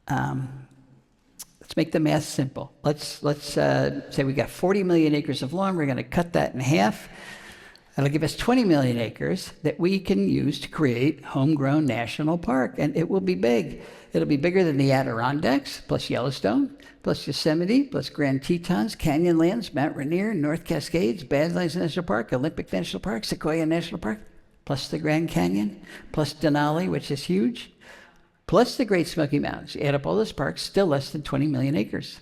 Let's make the math simple. Let's say we got 40 million acres of lawn. We're going to cut that in half. That'll give us 20 million acres that we can use to create homegrown national park, and it will be big. It'll be bigger than the Adirondacks, plus Yellowstone, plus Yosemite, plus Grand Tetons, Canyonlands, Mount Rainier, North Cascades, Badlands National Park, Olympic National Park, Sequoia National Park, plus the Grand Canyon, plus Denali, which is huge, plus the Great Smoky Mountains. You add up all those parks, still less than 20 million acres.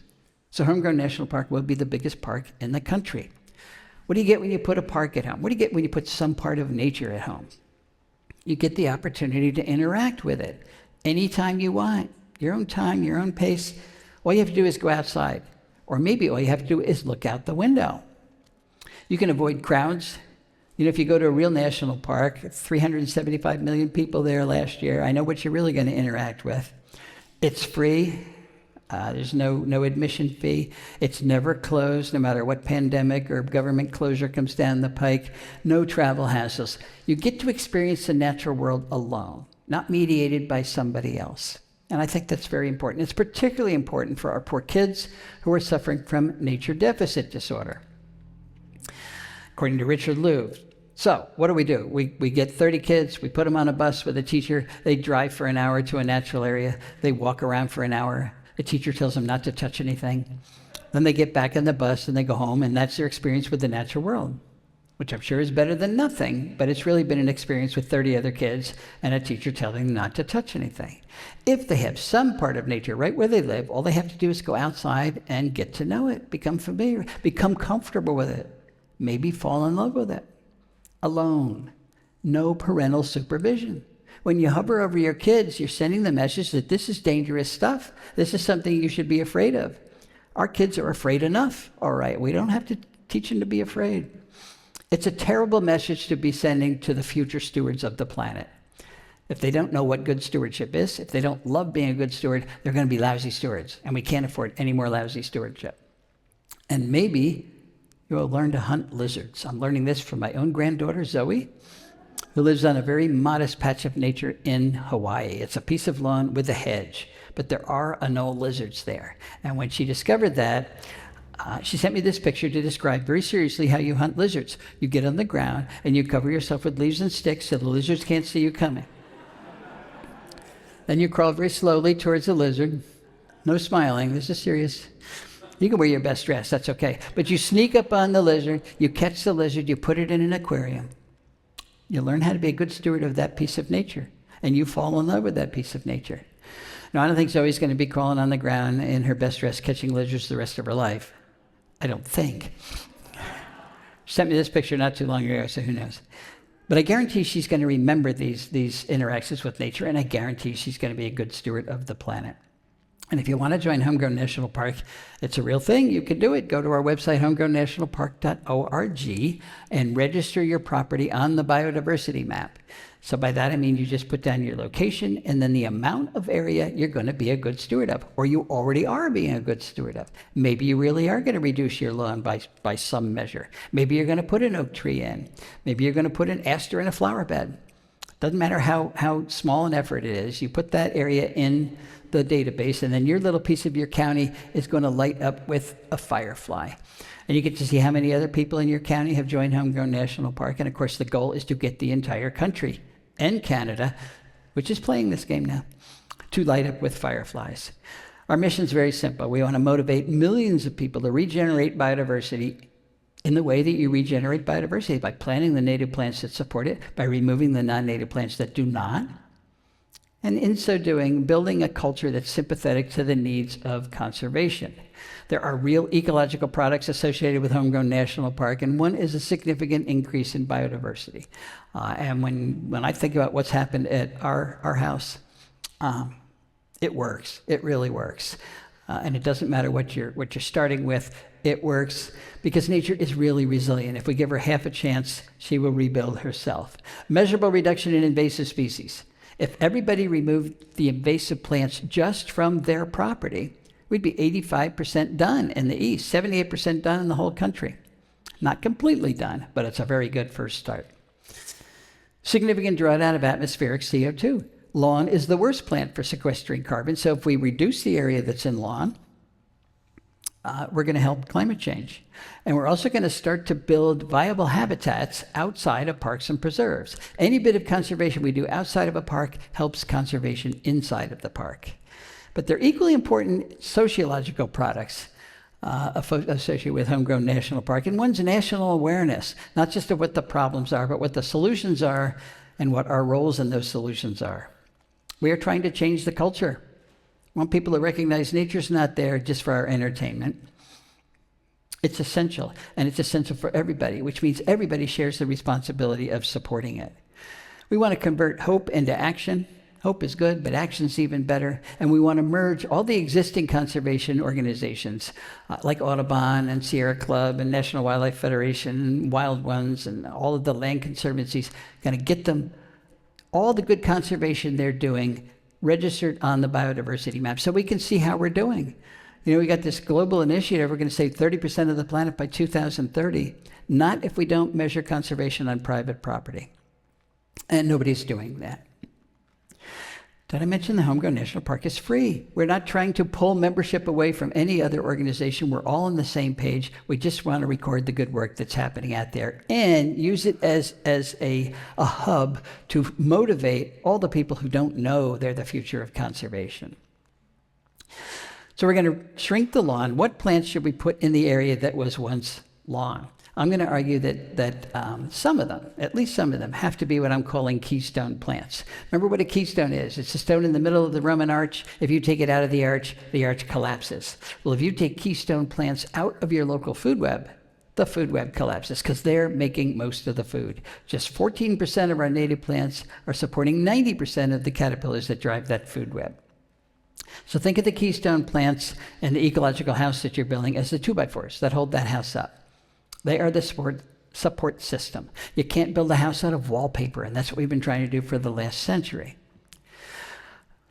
So Homegrown National Park will be the biggest park in the country. What do you get when you put a park at home? What do you get when you put some part of nature at home? You get the opportunity to interact with it anytime you want, your own time, your own pace. All you have to do is go outside, or maybe all you have to do is look out the window. You can avoid crowds. You know, if you go to a real national park, 375 million people there last year. I know what you're really going to interact with. It's free. There's no admission fee. It's never closed, no matter what pandemic or government closure comes down the pike. No travel hassles. You get to experience the natural world alone, not mediated by somebody else. And I think that's very important. It's particularly important for our poor kids who are suffering from nature deficit disorder, according to Richard Louv. So what do? We get 30 kids, we put them on a bus with a teacher, they drive for an hour to a natural area, they walk around for an hour, the teacher tells them not to touch anything. Then they get back on the bus and they go home, and that's their experience with the natural world. which I'm sure is better than nothing, but it's really been an experience with 30 other kids and a teacher telling them not to touch anything. If they have some part of nature right where they live, all they have to do is go outside and get to know it, become familiar, become comfortable with it, maybe fall in love with it. Alone, no parental supervision. When you hover over your kids, you're sending the message that this is dangerous stuff. This is something you should be afraid of. Our kids are afraid enough, all right? We don't have to teach them to be afraid. It's a terrible message to be sending to the future stewards of the planet. If they don't know what good stewardship is, if they don't love being a good steward, they're going to be lousy stewards, and we can't afford any more lousy stewardship. And maybe you'll learn to hunt lizards. I'm learning this from my own granddaughter, Zoe, who lives on a very modest patch of nature in Hawaii. It's a piece of lawn with a hedge, but there are anole lizards there. And when she discovered that, she sent me this picture to describe very seriously how you hunt lizards. You get on the ground and you cover yourself with leaves and sticks so the lizards can't see you coming. Then you crawl very slowly towards the lizard. No smiling, this is serious. You can wear your best dress, that's okay. But you sneak up on the lizard, you catch the lizard, you put it in an aquarium. You learn how to be a good steward of that piece of nature, and you fall in love with that piece of nature. Now, I don't think Zoe's going to be crawling on the ground in her best dress catching lizards the rest of her life. I don't think. She sent me this picture not too long ago, so who knows. But I guarantee she's going to remember these interactions with nature, and I guarantee she's going to be a good steward of the planet. And if you want to join Homegrown National Park, it's a real thing. You can do it. Go to our website, homegrownnationalpark.org, and register your property on the biodiversity map. So by that, I mean you just put down your location and then the amount of area you're going to be a good steward of, or you already are being a good steward of. Maybe you really are going to reduce your lawn by some measure. Maybe you're going to put an oak tree in. Maybe you're going to put an aster in a flower bed. Doesn't matter how small an effort it is. You put that area in the database, and then your little piece of your county is going to light up with a firefly. And you get to see how many other people in your county have joined Homegrown National Park. And of course, the goal is to get the entire country and Canada, which is playing this game now, to light up with fireflies. Our mission is very simple. We want to motivate millions of people to regenerate biodiversity in the way that you regenerate biodiversity, by planting the native plants that support it, by removing the non-native plants that do not, and in so doing, building a culture that's sympathetic to the needs of conservation. There are real ecological products associated with Homegrown National Park, and one is a significant increase in biodiversity. And when I think about what's happened at our house, it works. It really works. And it doesn't matter what you're starting with. It works because nature is really resilient. If we give her half a chance, she will rebuild herself. Measurable reduction in invasive species. If everybody removed the invasive plants just from their property, we'd be 85% done in the east, 78% done in the whole country. Not completely done, but it's a very good first start. Significant drawdown of atmospheric CO2. Lawn is the worst plant for sequestering carbon, so if we reduce the area that's in lawn, we're going to help climate change. And we're also going to start to build viable habitats outside of parks and preserves. Any bit of conservation we do outside of a park helps conservation inside of the park. But they're equally important sociological products associated with Homegrown National Park. And one's national awareness, not just of what the problems are, but what the solutions are and what our roles in those solutions are. We are trying to change the culture. We want people to recognize nature's not there just for our entertainment. It's essential, and it's essential for everybody, which means everybody shares the responsibility of supporting it. We want to convert hope into action. Hope is good, but action's even better. And we want to merge all the existing conservation organizations like Audubon and Sierra Club and National Wildlife Federation and Wild Ones and all of the land conservancies, going to get them, all the good conservation they're doing, registered on the biodiversity map so we can see how we're doing. You know, we got this global initiative, we're going to save 30% of the planet by 2030, not if we don't measure conservation on private property. And nobody's doing that. Did I mention the Homegrown National Park is free? We're not trying to pull membership away from any other organization. We're all on the same page. We just want to record the good work that's happening out there and use it as a hub to motivate all the people who don't know they're the future of conservation. So we're going to shrink the lawn. What plants should we put in the area that was once lawn? I'm going to argue that some of them, at least some of them, have to be what I'm calling keystone plants. Remember what a keystone is? It's a stone in the middle of the Roman arch. If you take it out of the arch collapses. Well, if you take keystone plants out of your local food web, the food web collapses because they're making most of the food. Just 14% of our native plants are supporting 90% of the caterpillars that drive that food web. So think of the keystone plants and the ecological house that you're building as the 2x4s that hold that house up. They are the support system. You can't build a house out of wallpaper, and that's what we've been trying to do for the last century.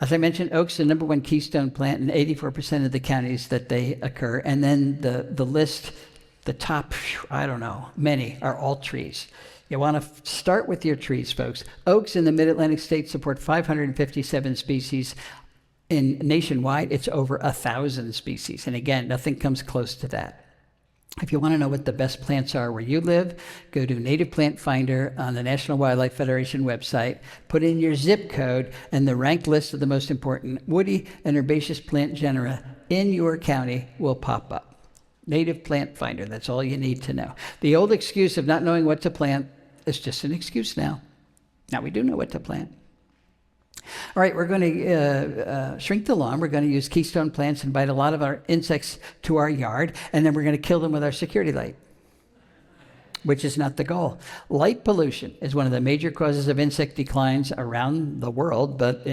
As I mentioned, oak's the number one keystone plant in 84% of the counties that they occur. And then the list, the top, many are all trees. You want to start with your trees, folks. Oaks in the mid-Atlantic states support 557 species. Nationwide, it's over 1,000 species. And again, nothing comes close to that. If you want to know what the best plants are where you live, go to Native Plant Finder on the National Wildlife Federation website, put in your zip code, and the ranked list of the most important woody and herbaceous plant genera in your county will pop up. Native Plant Finder, that's all you need to know. The old excuse of not knowing what to plant is just an excuse now. Now we do know what to plant. All right, we're going to shrink the lawn. We're going to use keystone plants, invite a lot of our insects to our yard, and then we're going to kill them with our security light, which is not the goal. Light pollution is one of the major causes of insect declines around the world, but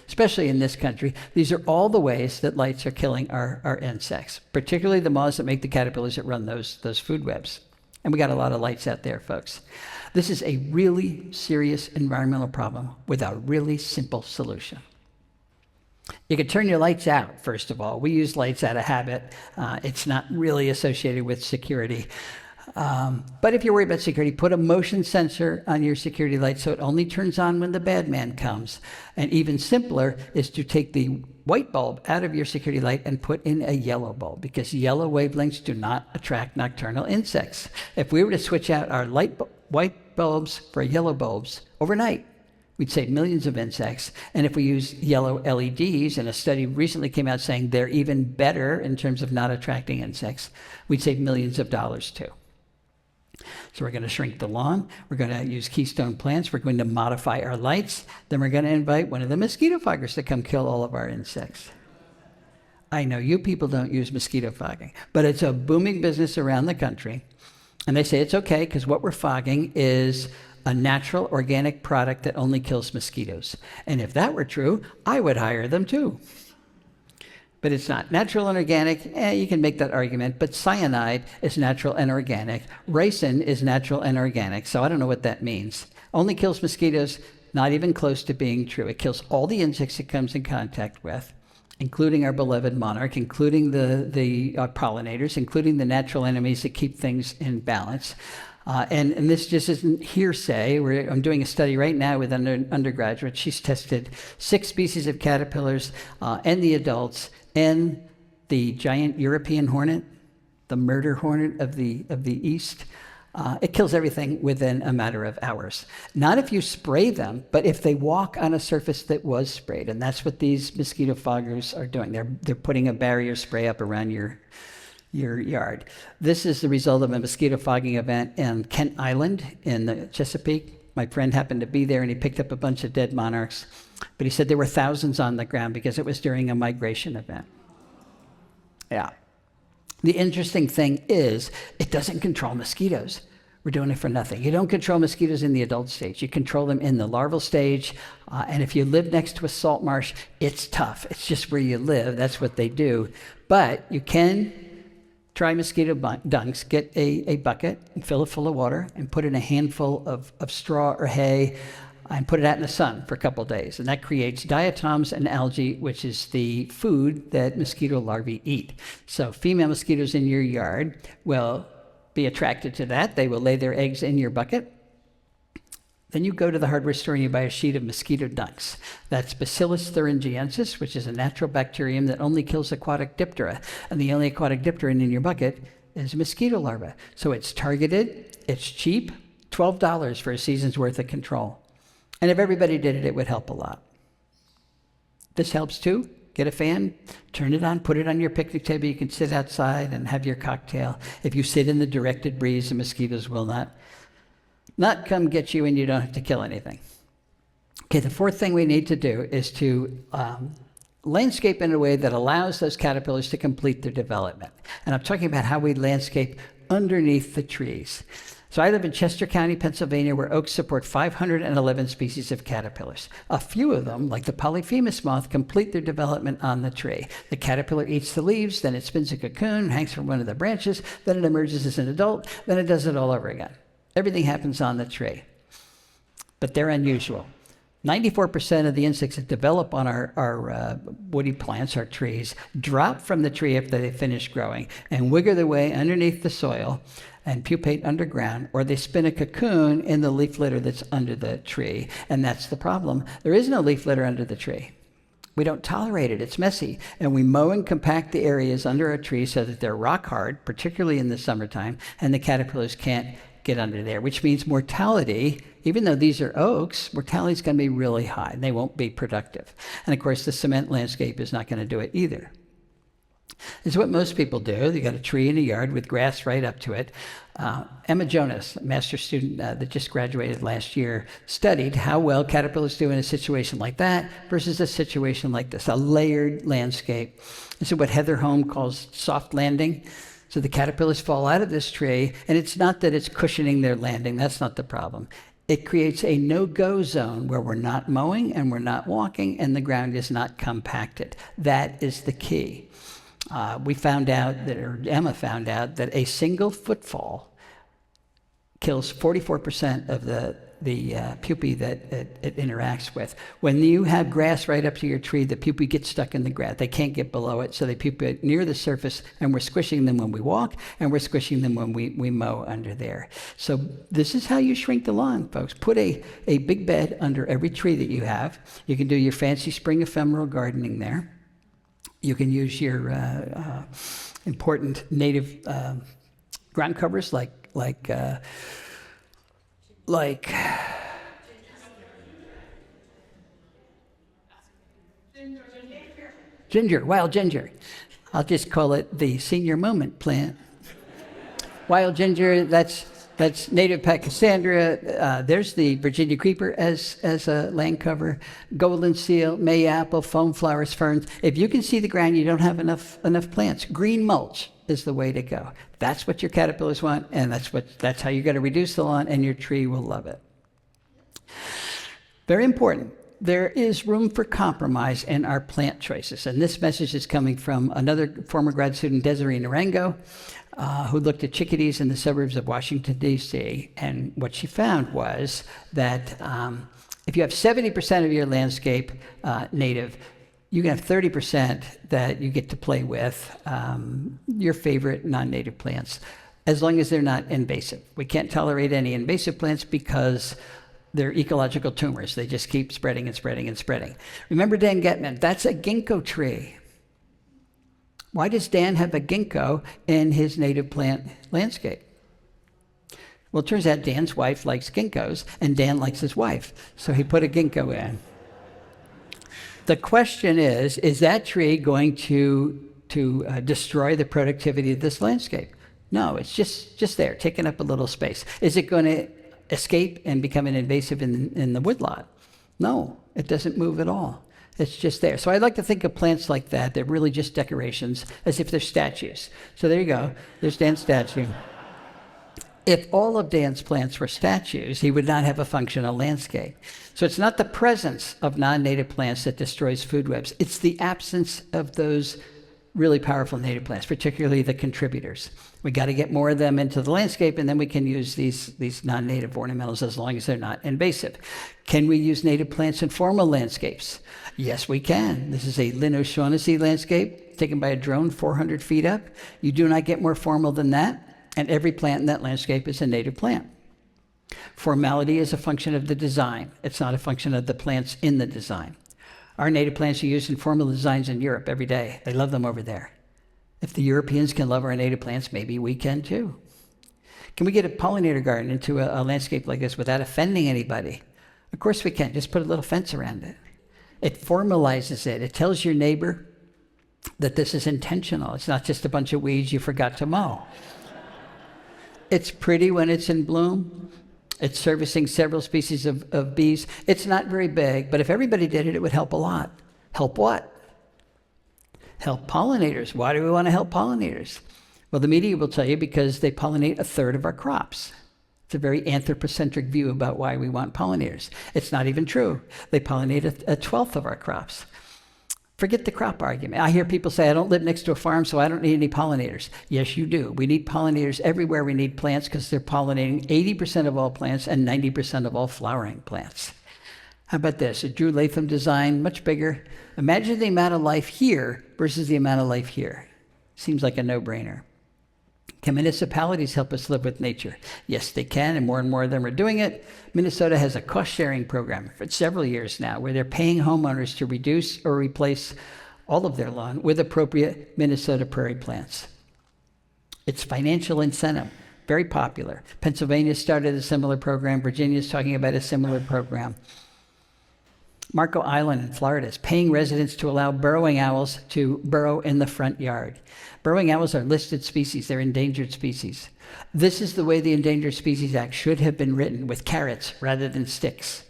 especially in this country. These are all the ways that lights are killing our insects, particularly the moths that make the caterpillars that run those food webs. And we got a lot of lights out there, folks. This is a really serious environmental problem with a really simple solution. You can turn your lights out, first of all. We use lights out of habit. It's not really associated with security. But if you're worried about security, put a motion sensor on your security light so it only turns on when the bad man comes. And even simpler is to take the white bulb out of your security light and put in a yellow bulb, because yellow wavelengths do not attract nocturnal insects. If we were to switch out our white bulbs for yellow bulbs overnight, we'd save millions of insects. And if we use yellow LEDs, and a study recently came out saying they're even better in terms of not attracting insects, we'd save millions of dollars too. So we're going to shrink the lawn. We're going to use keystone plants. We're going to modify our lights. Then we're going to invite one of the mosquito foggers to come kill all of our insects. I know you people don't use mosquito fogging, but it's a booming business around the country. And they say it's okay because what we're fogging is a natural organic product that only kills mosquitoes. And if that were true, I would hire them too. But it's not. Natural and organic, you can make that argument, but cyanide is natural and organic. Ricin is natural and organic, so I don't know what that means. Only kills mosquitoes, not even close to being true. It kills all the insects it comes in contact with, including our beloved monarch, including the pollinators, including the natural enemies that keep things in balance. And this just isn't hearsay. I'm doing a study right now with an undergraduate. She's tested 6 species of caterpillars and the adults and the giant European hornet, the murder hornet of the East. It kills everything within a matter of hours. Not if you spray them, but if they walk on a surface that was sprayed. And that's what these mosquito foggers are doing. They're putting a barrier spray up around your yard. This is the result of a mosquito fogging event in Kent Island in the Chesapeake. My friend happened to be there and he picked up a bunch of dead monarchs. But he said there were thousands on the ground because it was during a migration event. Yeah. The interesting thing is it doesn't control mosquitoes. We're doing it for nothing. You don't control mosquitoes in the adult stage. You control them in the larval stage. And if you live next to a salt marsh, it's tough. It's just where you live. That's what they do. But you can try mosquito dunks. Get a bucket and fill it full of water and put in a handful of straw or hay and put it out in the sun for a couple of days. And that creates diatoms and algae, which is the food that mosquito larvae eat. So female mosquitoes in your yard will be attracted to that. They will lay their eggs in your bucket. Then you go to the hardware store and you buy a sheet of mosquito dunks. That's Bacillus thuringiensis, which is a natural bacterium that only kills aquatic diptera. And the only aquatic diptera in your bucket is mosquito larvae. So it's targeted, it's cheap, $12 for a season's worth of control. And if everybody did it, it would help a lot. This helps too. Get a fan, turn it on, put it on your picnic table. You can sit outside and have your cocktail. If you sit in the directed breeze, the mosquitoes will not come get you, and you don't have to kill anything. Okay, the fourth thing we need to do is to landscape in a way that allows those caterpillars to complete their development. And I'm talking about how we landscape underneath the trees. So I live in Chester County, Pennsylvania, where oaks support 511 species of caterpillars. A few of them, like the Polyphemus moth, complete their development on the tree. The caterpillar eats the leaves, then it spins a cocoon, hangs from one of the branches, then it emerges as an adult, then it does it all over again. Everything happens on the tree. But they're unusual. 94% of the insects that develop on our woody plants, our trees, drop from the tree after they finish growing and wiggle their way underneath the soil and pupate underground, or they spin a cocoon in the leaf litter that's under the tree. And that's the problem. There is no leaf litter under the tree. We don't tolerate it. It's messy. And we mow and compact the areas under our trees so that they're rock hard, particularly in the summertime, and the caterpillars can't get under there, which means mortality, even though these are oaks, mortality is going to be really high. They won't be productive. And of course, the cement landscape is not going to do it either. It's what most people do. They got a tree in a yard with grass right up to it. Emma Jonas, a master's student that just graduated last year, studied how well caterpillars do in a situation like that versus a situation like this, a layered landscape. This is what Heather Holm calls soft landing. So the caterpillars fall out of this tree, and it's not that it's cushioning their landing. That's not the problem. It creates a no-go zone where we're not mowing and we're not walking, and the ground is not compacted. That is the key. We found out that, or Emma found out, that a single footfall kills 44% of the pupae that it interacts with. When you have grass right up to your tree, the pupae get stuck in the grass. They can't get below it, so they pupate near the surface, and we're squishing them when we walk, and we're squishing them when we mow under there. So this is how you shrink the lawn, folks. Put a big bed under every tree that you have. You can do your fancy spring ephemeral gardening there. You can use your important native ground covers like ginger, wild ginger. I'll just call it the senior moment plant. Wild ginger, that's native Pachysandra. There's the Virginia creeper as a land cover. Golden seal, May apple, foam flowers, ferns. If you can see the ground, you don't have enough plants. Green mulch is the way to go. That's what your caterpillars want, and that's how you're going to reduce the lawn, and your tree will love it. Very important. There is room for compromise in our plant choices, and this message is coming from another former grad student, Desiree Narango, who looked at chickadees in the suburbs of Washington, D.C., and what she found was that if you have 70% of your landscape native, you can have 30% that you get to play with your favorite non-native plants, as long as they're not invasive. We can't tolerate any invasive plants because they're ecological tumors. They just keep spreading and spreading and spreading. Remember Dan Getman? That's a ginkgo tree. Why does Dan have a ginkgo in his native plant landscape? Well, it turns out Dan's wife likes ginkgos, and Dan likes his wife, so he put a ginkgo in. The question is that tree going to destroy the productivity of this landscape? No, it's just there, taking up a little space. Is it going to escape and become an invasive in the woodlot? No, it doesn't move at all. It's just there. So I like to think of plants like that. They're really just decorations, as if they're statues. So there you go. There's Dan's statue. If all of Dan's plants were statues, he would not have a functional landscape. So it's not the presence of non-native plants that destroys food webs. It's the absence of those really powerful native plants, particularly the contributors. We got to get more of them into the landscape, and then we can use these non-native ornamentals as long as they're not invasive. Can we use native plants in formal landscapes? Yes, we can. This is a Lynn O'Shaughnessy landscape taken by a drone 400 feet up. You do not get more formal than that, and every plant in that landscape is a native plant. Formality is a function of the design. It's not a function of the plants in the design. Our native plants are used in formal designs in Europe every day. They love them over there. If the Europeans can love our native plants, maybe we can too. Can we get a pollinator garden into a landscape like this without offending anybody? Of course we can. Just put a little fence around it. It formalizes it. It tells your neighbor that this is intentional. It's not just a bunch of weeds you forgot to mow. It's pretty when it's in bloom. It's servicing several species of bees. It's not very big, but if everybody did it, it would help a lot. Help what? Help pollinators. Why do we want to help pollinators? Well, the media will tell you because they pollinate a third of our crops. It's a very anthropocentric view about why we want pollinators. It's not even true. They pollinate a 1/12 of our crops. Forget the crop argument. I hear people say, I don't live next to a farm, so I don't need any pollinators. Yes, you do. We need pollinators everywhere. We need plants because they're pollinating 80% of all plants and 90% of all flowering plants. How about this? A Drew Latham design, much bigger. Imagine the amount of life here versus the amount of life here. Seems like a no-brainer. Can municipalities help us live with nature? Yes, they can, and more of them are doing it. Minnesota has a cost-sharing program for several years now where they're paying homeowners to reduce or replace all of their lawn with appropriate Minnesota prairie plants. It's financial incentive, very popular. Pennsylvania started a similar program. Virginia's talking about a similar program. Marco Island in Florida is paying residents to allow burrowing owls to burrow in the front yard. Burrowing owls are listed species. They're endangered species. This is the way the Endangered Species Act should have been written, with carrots rather than sticks.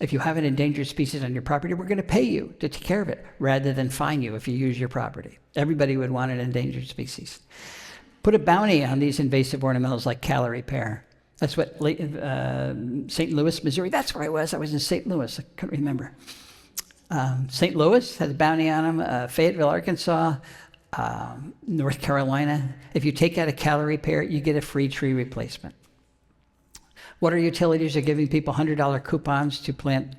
If you have an endangered species on your property, we're going to pay you to take care of it rather than fine you if you use your property. Everybody would want an endangered species. Put a bounty on these invasive ornamentals like calorie pear. That's what St. Louis, Missouri, that's where I was. I was in St. Louis. I couldn't remember. St. Louis has a bounty on them. Fayetteville, Arkansas, North Carolina. If you take out a calorie pear, you get a free tree replacement. Water utilities are giving people $100 coupons to plant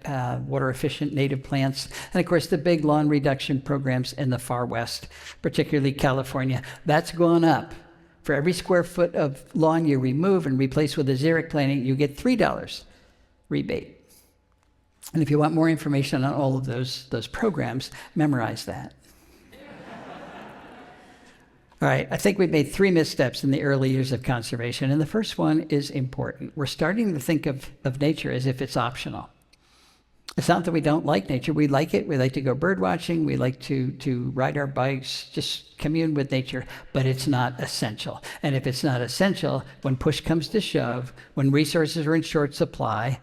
water-efficient native plants. And of course, the big lawn reduction programs in the far west, particularly California, that's gone up. For every square foot of lawn you remove and replace with a xeric planting, you get $3 rebate. And if you want more information on all of those programs, memorize that. All right, I think we've made 3 missteps in the early years of conservation, and the first one is important. We're starting to think of nature as if it's optional. It's not that we don't like nature. We like it. We like to go bird watching. We like to ride our bikes, just commune with nature, but it's not essential. And if it's not essential, when push comes to shove, when resources are in short supply,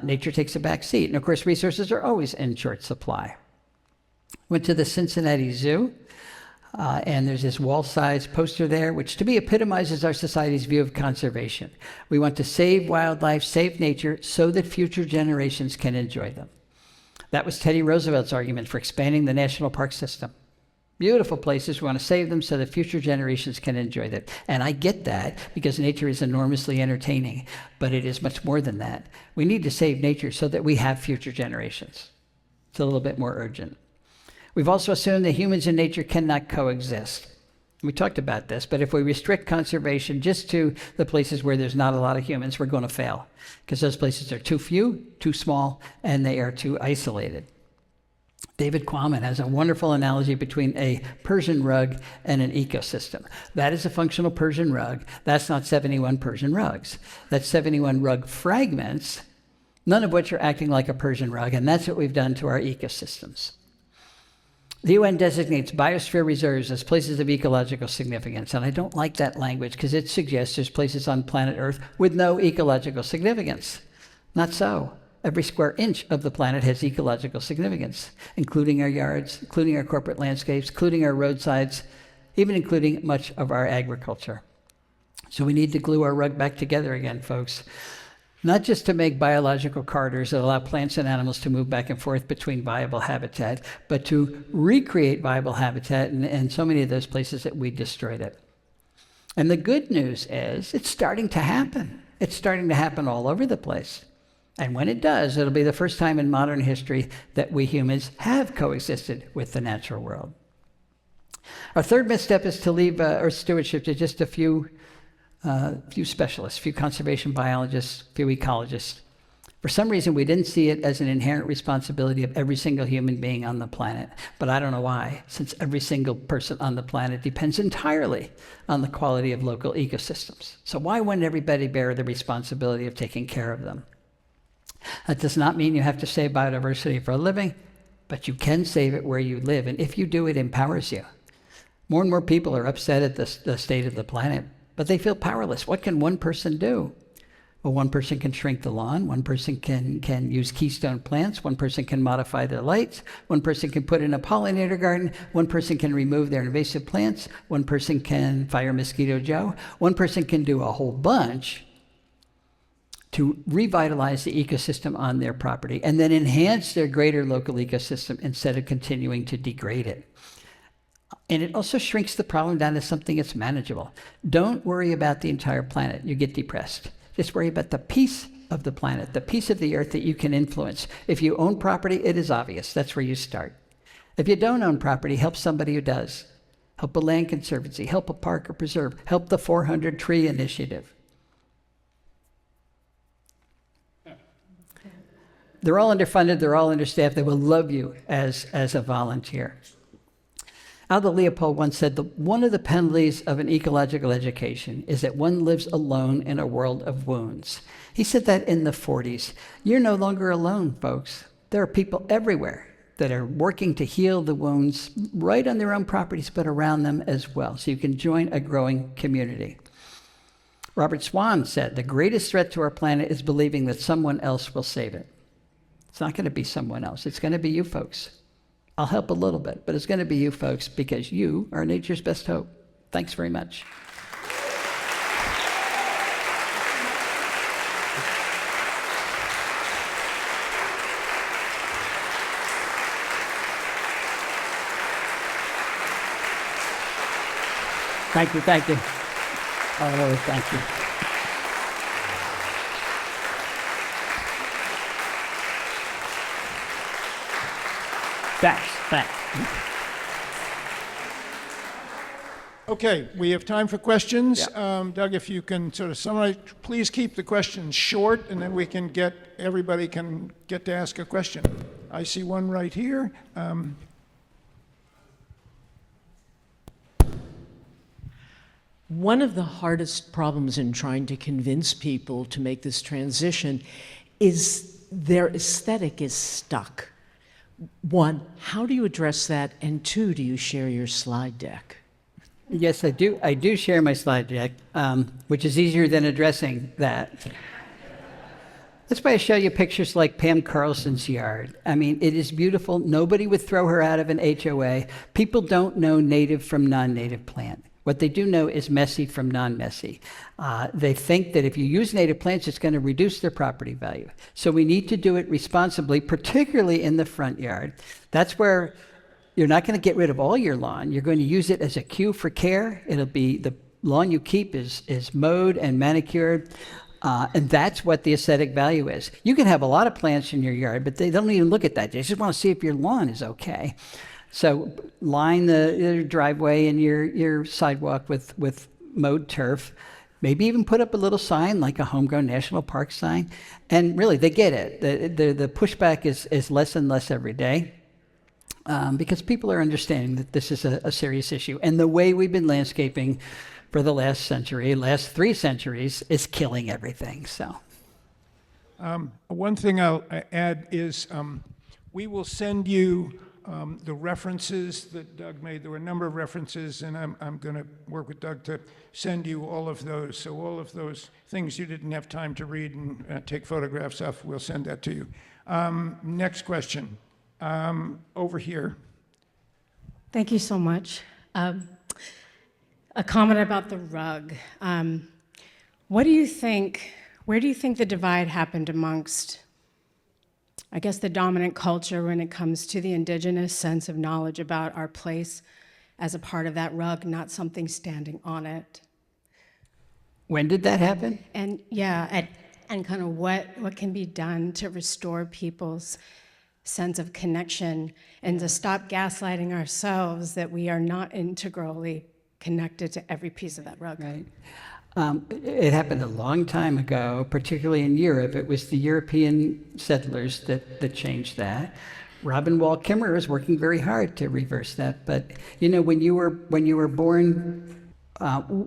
nature takes a back seat. And of course, resources are always in short supply. Went to the Cincinnati Zoo, and there's this wall-size poster there, which to me epitomizes our society's view of conservation. We want to save wildlife, save nature, so that future generations can enjoy them. That was Teddy Roosevelt's argument for expanding the national park system. Beautiful places, we want to save them so that future generations can enjoy them. And I get that, because nature is enormously entertaining, but it is much more than that. We need to save nature so that we have future generations. It's a little bit more urgent. We've also assumed that humans and nature cannot coexist. We talked about this, but if we restrict conservation just to the places where there's not a lot of humans, we're going to fail, because those places are too few, too small, and they are too isolated. David Quammen has a wonderful analogy between a Persian rug and an ecosystem. That is a functional Persian rug. That's not 71 Persian rugs. That's 71 rug fragments, none of which are acting like a Persian rug, and that's what we've done to our ecosystems. The UN designates biosphere reserves as places of ecological significance, and I don't like that language because it suggests there's places on planet Earth with no ecological significance. Not so. Every square inch of the planet has ecological significance, including our yards, including our corporate landscapes, including our roadsides, even including much of our agriculture. So we need to glue our rug back together again, folks. Not just to make biological corridors that allow plants and animals to move back and forth between viable habitat, but to recreate viable habitat in so many of those places that we destroyed it. And the good news is it's starting to happen. It's starting to happen all over the place. And when it does, it'll be the first time in modern history that we humans have coexisted with the natural world. Our third misstep is to leave Earth stewardship to just a few specialists, few conservation biologists, few ecologists. For some reason, we didn't see it as an inherent responsibility of every single human being on the planet. But I don't know why, since every single person on the planet depends entirely on the quality of local ecosystems. So why wouldn't everybody bear the responsibility of taking care of them? That does not mean you have to save biodiversity for a living, but you can save it where you live. And if you do, it empowers you. More and more people are upset at the state of the planet, but they feel powerless. What can one person do? Well, one person can shrink the lawn. One person can use keystone plants. One person can modify their lights. One person can put in a pollinator garden. One person can remove their invasive plants. One person can fire Mosquito Joe. One person can do a whole bunch to revitalize the ecosystem on their property and then enhance their greater local ecosystem instead of continuing to degrade it. And it also shrinks the problem down to something that's manageable. Don't worry about the entire planet. You get depressed. Just worry about the piece of the planet, the piece of the earth that you can influence. If you own property, it is obvious. That's where you start. If you don't own property, help somebody who does. Help a land conservancy, help a park or preserve, help the 400 Tree Initiative. They're all underfunded, they're all understaffed. They will love you as a volunteer. Aldo Leopold once said that one of the penalties of an ecological education is that one lives alone in a world of wounds. He said that in the 40s. You're no longer alone, folks. There are people everywhere that are working to heal the wounds right on their own properties, but around them as well. So you can join a growing community. Robert Swan said, the greatest threat to our planet is believing that someone else will save it. It's not going to be someone else. It's going to be you folks. I'll help a little bit, but it's going to be you folks because you are nature's best hope. Thanks very much. Thank you, thank you. Oh, thank you. Thanks. Okay, we have time for questions. Yeah. Doug, if you can sort of summarize, please keep the questions short, and then everybody can get to ask a question. I see one right here. One of the hardest problems in trying to convince people to make this transition is their aesthetic is stuck. One, how do you address that? And two, do you share your slide deck? Yes, I do. I do share my slide deck, which is easier than addressing that. That's why I show you pictures like Pam Carlson's yard. I mean, it is beautiful. Nobody would throw her out of an HOA. People don't know native from non-native plant. What they do know is messy from non-messy. They think that if you use native plants, it's going to reduce their property value. So we need to do it responsibly, particularly in the front yard. That's where you're not going to get rid of all your lawn. You're going to use it as a cue for care. It'll be the lawn you keep is mowed and manicured. And that's what the aesthetic value is. You can have a lot of plants in your yard, but they don't even look at that. They just want to see if your lawn is okay. So line your driveway and your sidewalk with mowed turf. Maybe even put up a little sign like a homegrown national park sign. And really, they get it. The pushback is less and less every day because people are understanding that this is a serious issue. And the way we've been landscaping for the last 3 centuries, is killing everything. So, one thing I'll add is we will send you the references that Doug made. There were a number of references, and I'm going to work with Doug to send you all of those. So all of those things you didn't have time to read and take photographs of, we'll send that to you. Next question, over here. Thank you so much. A comment about the rug. Where do you think the divide happened amongst, I guess, the dominant culture when it comes to the indigenous sense of knowledge about our place as a part of that rug, not something standing on it? when did that happen? And and kind of what can be done to restore people's sense of connection and to stop gaslighting ourselves that we are not integrally connected to every piece of that rug. Right. It happened a long time ago, particularly in Europe. It was the European settlers that changed that. Robin Wall Kimmerer is working very hard to reverse that. But when you were born,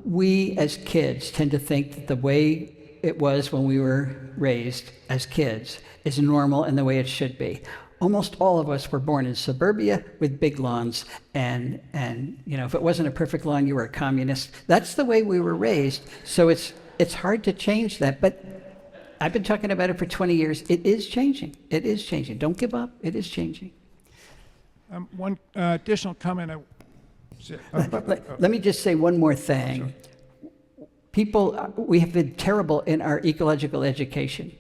we as kids tend to think that the way it was when we were raised as kids is normal and the way it should be. Almost all of us were born in suburbia with big lawns, and if it wasn't a perfect lawn, you were a communist. That's the way we were raised, so it's hard to change that, but I've been talking about it for 20 years. It is changing. It is changing. Don't give up. It is changing. One additional comment. Let me just say one more thing. People, we have been terrible in our ecological education.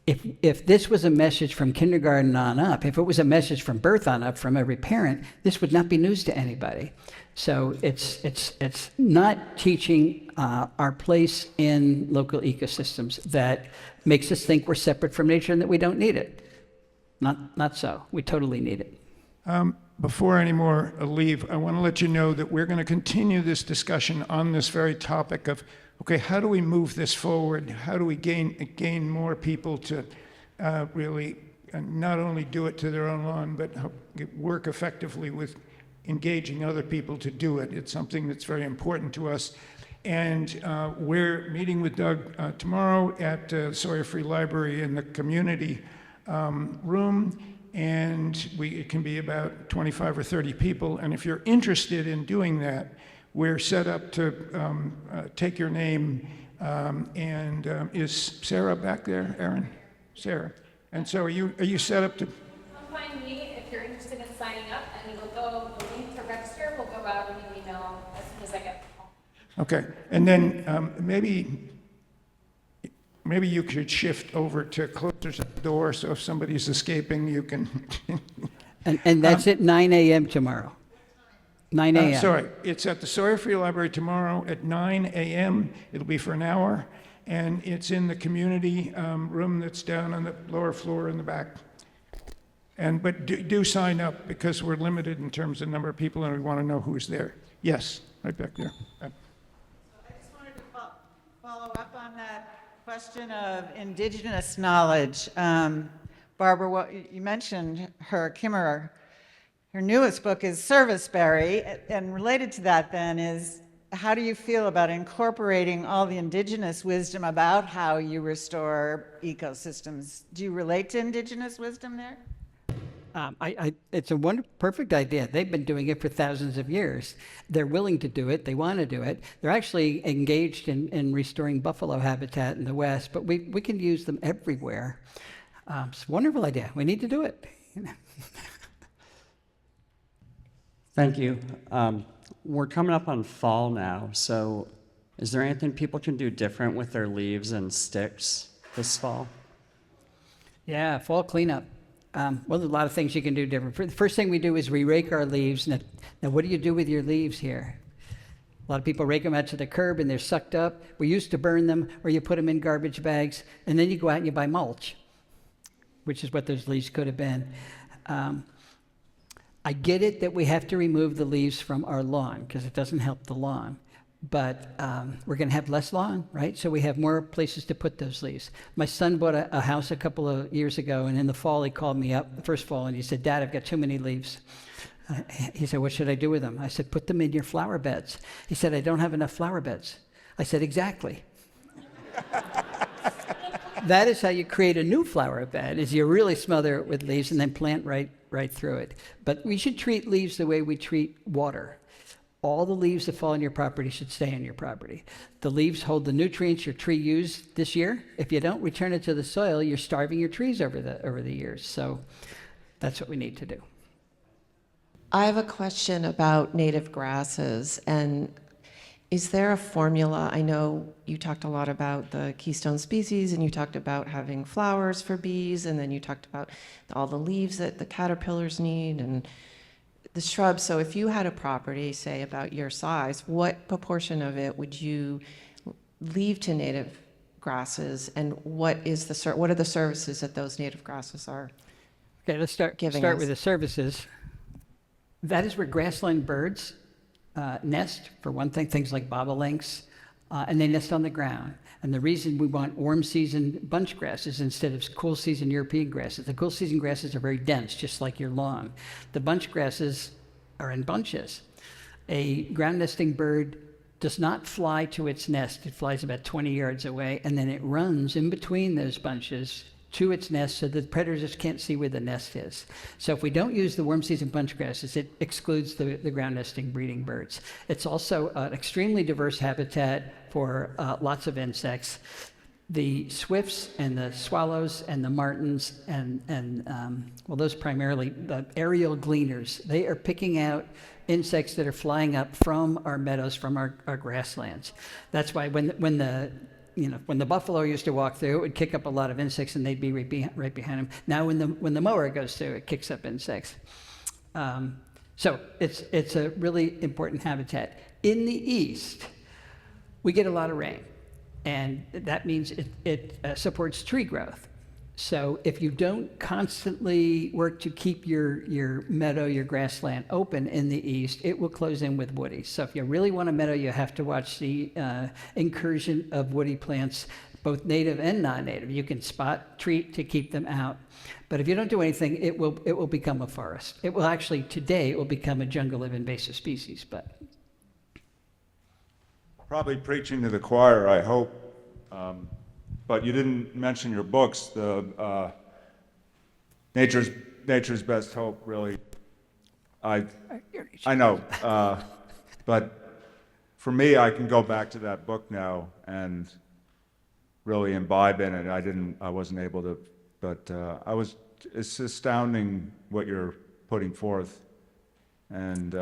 If this was a message from kindergarten on up, if it was a message from birth on up from every parent, this would not be news to anybody. So it's not teaching our place in local ecosystems that makes us think we're separate from nature and that we don't need it. Not so. We totally need it. Before any more leave, I want to let you know that we're going to continue this discussion on this very topic of, okay, how do we move this forward? How do we gain more people to really not only do it to their own lawn, but work effectively with engaging other people to do it? It's something that's very important to us. And we're meeting with Doug tomorrow at Sawyer Free Library in the community room. And it can be about 25 or 30 people. And if you're interested in doing that, we're set up to take your name. Is Sarah back there, Erin? Sarah. And so are you set up to? Come find me if you're interested in signing up, and the link to register will go out in an email as soon as I get home. Okay. And then maybe you could shift over to closer to the door, so if somebody's escaping, you can. And that's at 9 a.m. tomorrow. 9 a.m. Sorry, it's at the Sawyer Free Library tomorrow at 9 a.m. It'll be for an hour, and it's in the community room that's down on the lower floor in the back. But do sign up, because we're limited in terms of number of people, and we want to know who's there. Yes, right back there. I just wanted to follow up on that question of indigenous knowledge. Barbara, you mentioned her newest book is Serviceberry, and related to that then is, how do you feel about incorporating all the indigenous wisdom about how you restore ecosystems? Do you relate to indigenous wisdom there? It's a perfect idea. They've been doing it for thousands of years. They're willing to do it. They want to do it. They're actually engaged in restoring buffalo habitat in the West, but we can use them everywhere. It's a wonderful idea. We need to do it. Thank you. We're coming up on fall now, so is there anything people can do different with their leaves and sticks this fall? Yeah, fall cleanup. Well, there's a lot of things you can do different. The first thing we do is we rake our leaves. Now, what do you do with your leaves here? A lot of people rake them out to the curb and they're sucked up. We used to burn them, or you put them in garbage bags, and then you go out and you buy mulch, which is what those leaves could have been. I get it that we have to remove the leaves from our lawn because it doesn't help the lawn. But we're going to have less lawn, right? So we have more places to put those leaves. My son bought a house a couple of years ago, and in the fall he called me up, the first fall, and he said, "Dad, I've got too many leaves." He said, "What should I do with them?" I said, "Put them in your flower beds." He said, "I don't have enough flower beds." I said, "Exactly." That is how you create a new flower bed, is you really smother it with leaves and then plant right through it. But we should treat leaves the way we treat water. All the leaves that fall on your property should stay on your property. The leaves hold the nutrients your tree used this year. If you don't return it to the soil, you're starving your trees over the years. So that's what we need to do. I have a question about native grasses, and is there a formula? I know you talked a lot about the keystone species, and you talked about having flowers for bees, and then you talked about all the leaves that the caterpillars need and the shrubs. So if you had a property, say about your size, what proportion of it would you leave to native grasses, and what are the services that those native grasses are? Okay, let's start with the services. That is where grassland birds nest, for one thing, things like bobolinks, and they nest on the ground. And the reason we want warm season bunch grasses instead of cool season European grasses, the cool season grasses are very dense, just like your lawn. The bunch grasses are in bunches. A ground nesting bird does not fly to its nest. It flies about 20 yards away, and then it runs in between those bunches to its nest so that the predators can't see where the nest is. So if we don't use the warm season bunch grasses, it excludes the ground nesting breeding birds. It's also an extremely diverse habitat for lots of insects. The swifts and the swallows and the martins and well, those primarily, the aerial gleaners, they are picking out insects that are flying up from our meadows, from our grasslands. That's why when the buffalo used to walk through, it would kick up a lot of insects and they'd be right behind them. Now when the mower goes through, it kicks up insects. So it's a really important habitat. In the east, we get a lot of rain, and that means it supports tree growth. So if you don't constantly work to keep your meadow, your grassland open in the east, it will close in with woody. So if you really want a meadow, you have to watch the incursion of woody plants, both native and non-native. You can spot, treat to keep them out. But if you don't do anything, it will become a forest. It will actually, today, it will become a jungle of invasive species. But probably preaching to the choir, I hope. But you didn't mention your books. The Nature's Best Hope, really. I know, but for me, I can go back to that book now and really imbibe in it. I wasn't able to, but it's astounding what you're putting forth. And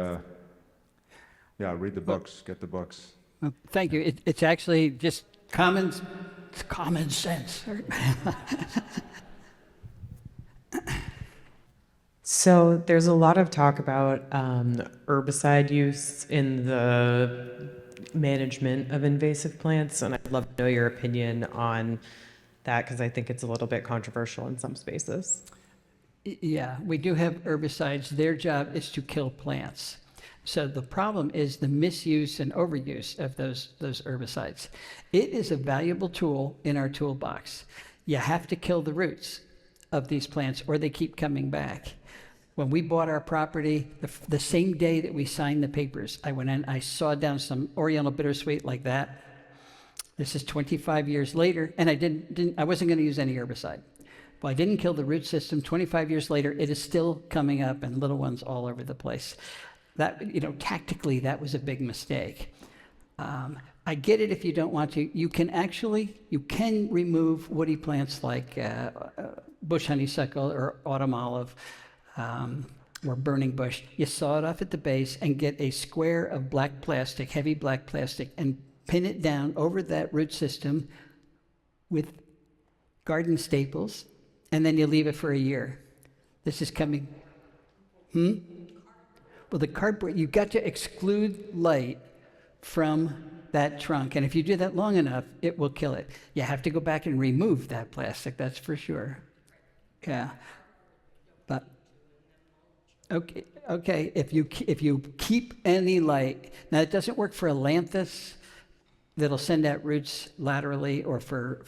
yeah, read the books, get the books. well, thank you. It's actually just common sense. So there's a lot of talk about herbicide use in the management of invasive plants, and I'd love to know your opinion on that because I think it's a little bit controversial in some spaces. Yeah, we do have herbicides. Their job is to kill plants. So the problem is the misuse and overuse of those herbicides. It is a valuable tool in our toolbox. You have to kill the roots of these plants or they keep coming back. When we bought our property, the same day that we signed the papers, I went in, I sawed down some Oriental bittersweet like that. This is 25 years later, and I wasn't going to use any herbicide. Well, I didn't kill the root system. 25 years later, it is still coming up and little ones all over the place. That, tactically, that was a big mistake. I get it if you don't want to. You can remove woody plants like bush honeysuckle or autumn olive or burning bush. You saw it off at the base and get a square of black plastic, heavy black plastic, and pin it down over that root system with garden staples, and then you leave it for a year. This is coming. Well, the cardboard, you've got to exclude light from that trunk. And if you do that long enough, it will kill it. You have to go back and remove that plastic, that's for sure. Yeah. But, okay. If you keep any light, now it doesn't work for ailanthus that'll send out roots laterally or for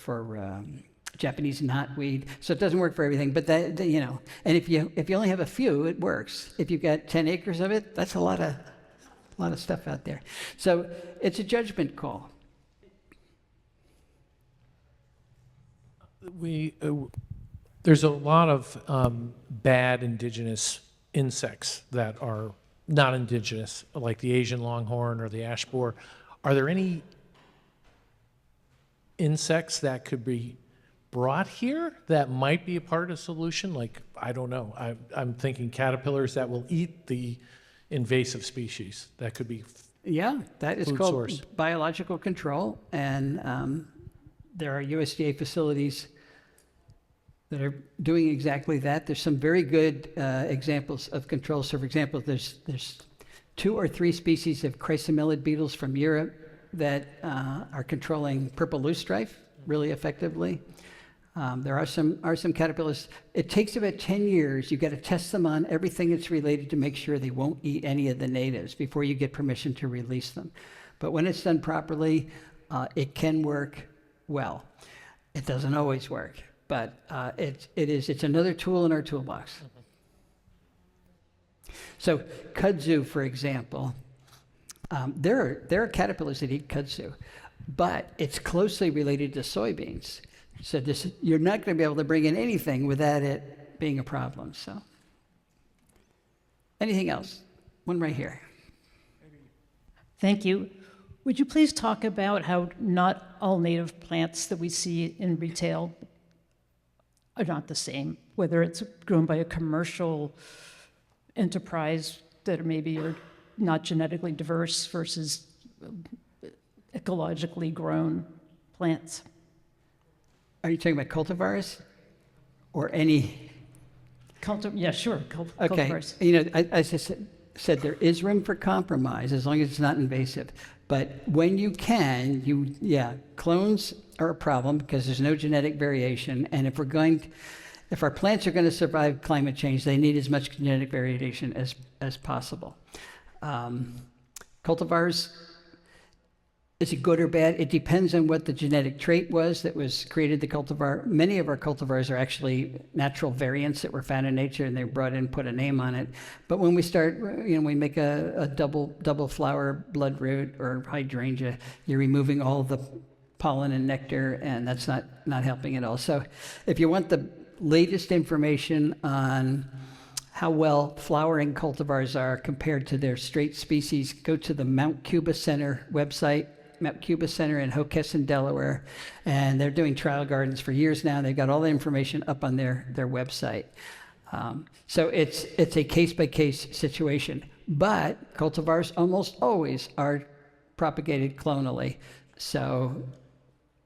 Japanese knotweed, so it doesn't work for everything. But and if you only have a few, it works. If you've got 10 acres of it, that's a lot of stuff out there. So it's a judgment call. There's a lot of bad indigenous insects that are not indigenous, like the Asian longhorn or the ash borer. Are there any insects that could be brought here that might be a part of the solution? Like, I don't know. I'm thinking caterpillars that will eat the invasive species. That could be Yeah, that is food called source. biological control, and there are USDA facilities that are doing exactly that. There's some very good examples of control. So, for example, there's 2 or 3 species of chrysomellid beetles from Europe that are controlling purple loosestrife really effectively. There are some caterpillars. It takes about 10 years. You've got to test them on everything that's related to make sure they won't eat any of the natives before you get permission to release them. But when it's done properly, it can work well. It doesn't always work, but it's another tool in our toolbox. So kudzu, for example, There are caterpillars that eat kudzu, but it's closely related to soybeans. So you're not going to be able to bring in anything without it being a problem. So, anything else? One right here. Thank you. Would you please talk about how not all native plants that we see in retail are not the same, whether it's grown by a commercial enterprise that maybe are not genetically diverse versus ecologically grown plants? Are you talking about cultivars or any? Yeah, sure, Okay, cultivars. you know, as I said, there is room for compromise as long as it's not invasive. But when you can, clones are a problem because there's no genetic variation. And if our plants are going to survive climate change, they need as much genetic variation as possible. Cultivars, is it good or bad? It depends on what the genetic trait was that was created the cultivar. Many of our cultivars are actually natural variants that were found in nature, and they brought in, put a name on it. But when we start, we make a double flower bloodroot or hydrangea, you're removing all the pollen and nectar, and that's not helping at all. So if you want the latest information on how well flowering cultivars are compared to their straight species, go to the Mount Cuba Center website, Mount Cuba Center in Hockessin, Delaware, and they're doing trial gardens for years now. They've got all the information up on their website. So it's a case-by-case situation, but cultivars almost always are propagated clonally, so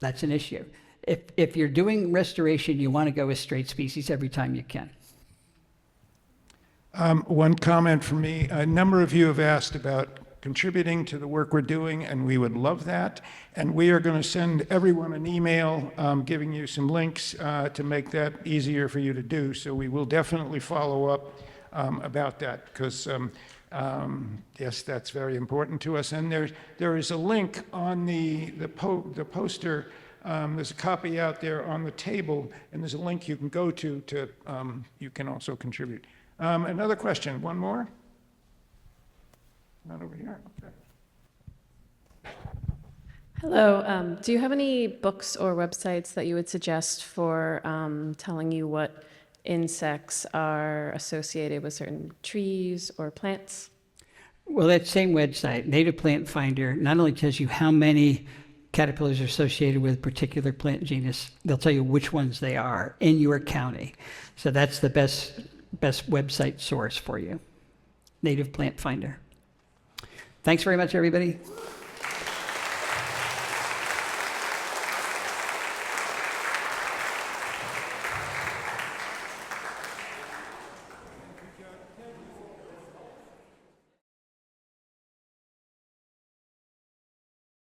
that's an issue. If you're doing restoration, you want to go with straight species every time you can. One comment from me. A number of you have asked about contributing to the work we're doing, and we would love that. And we are going to send everyone an email giving you some links to make that easier for you to do. So we will definitely follow up about that because, yes, that's very important to us. And there is a link on the poster. There's a copy out there on the table, and there's a link you can go to you can also contribute. Another question, one more? Not over here, okay. Hello, do you have any books or websites that you would suggest for telling you what insects are associated with certain trees or plants? Well, that same website, Native Plant Finder, not only tells you how many caterpillars are associated with a particular plant genus, they'll tell you which ones they are in your county. So that's the best website source for you, Native Plant Finder. Thanks very much, everybody.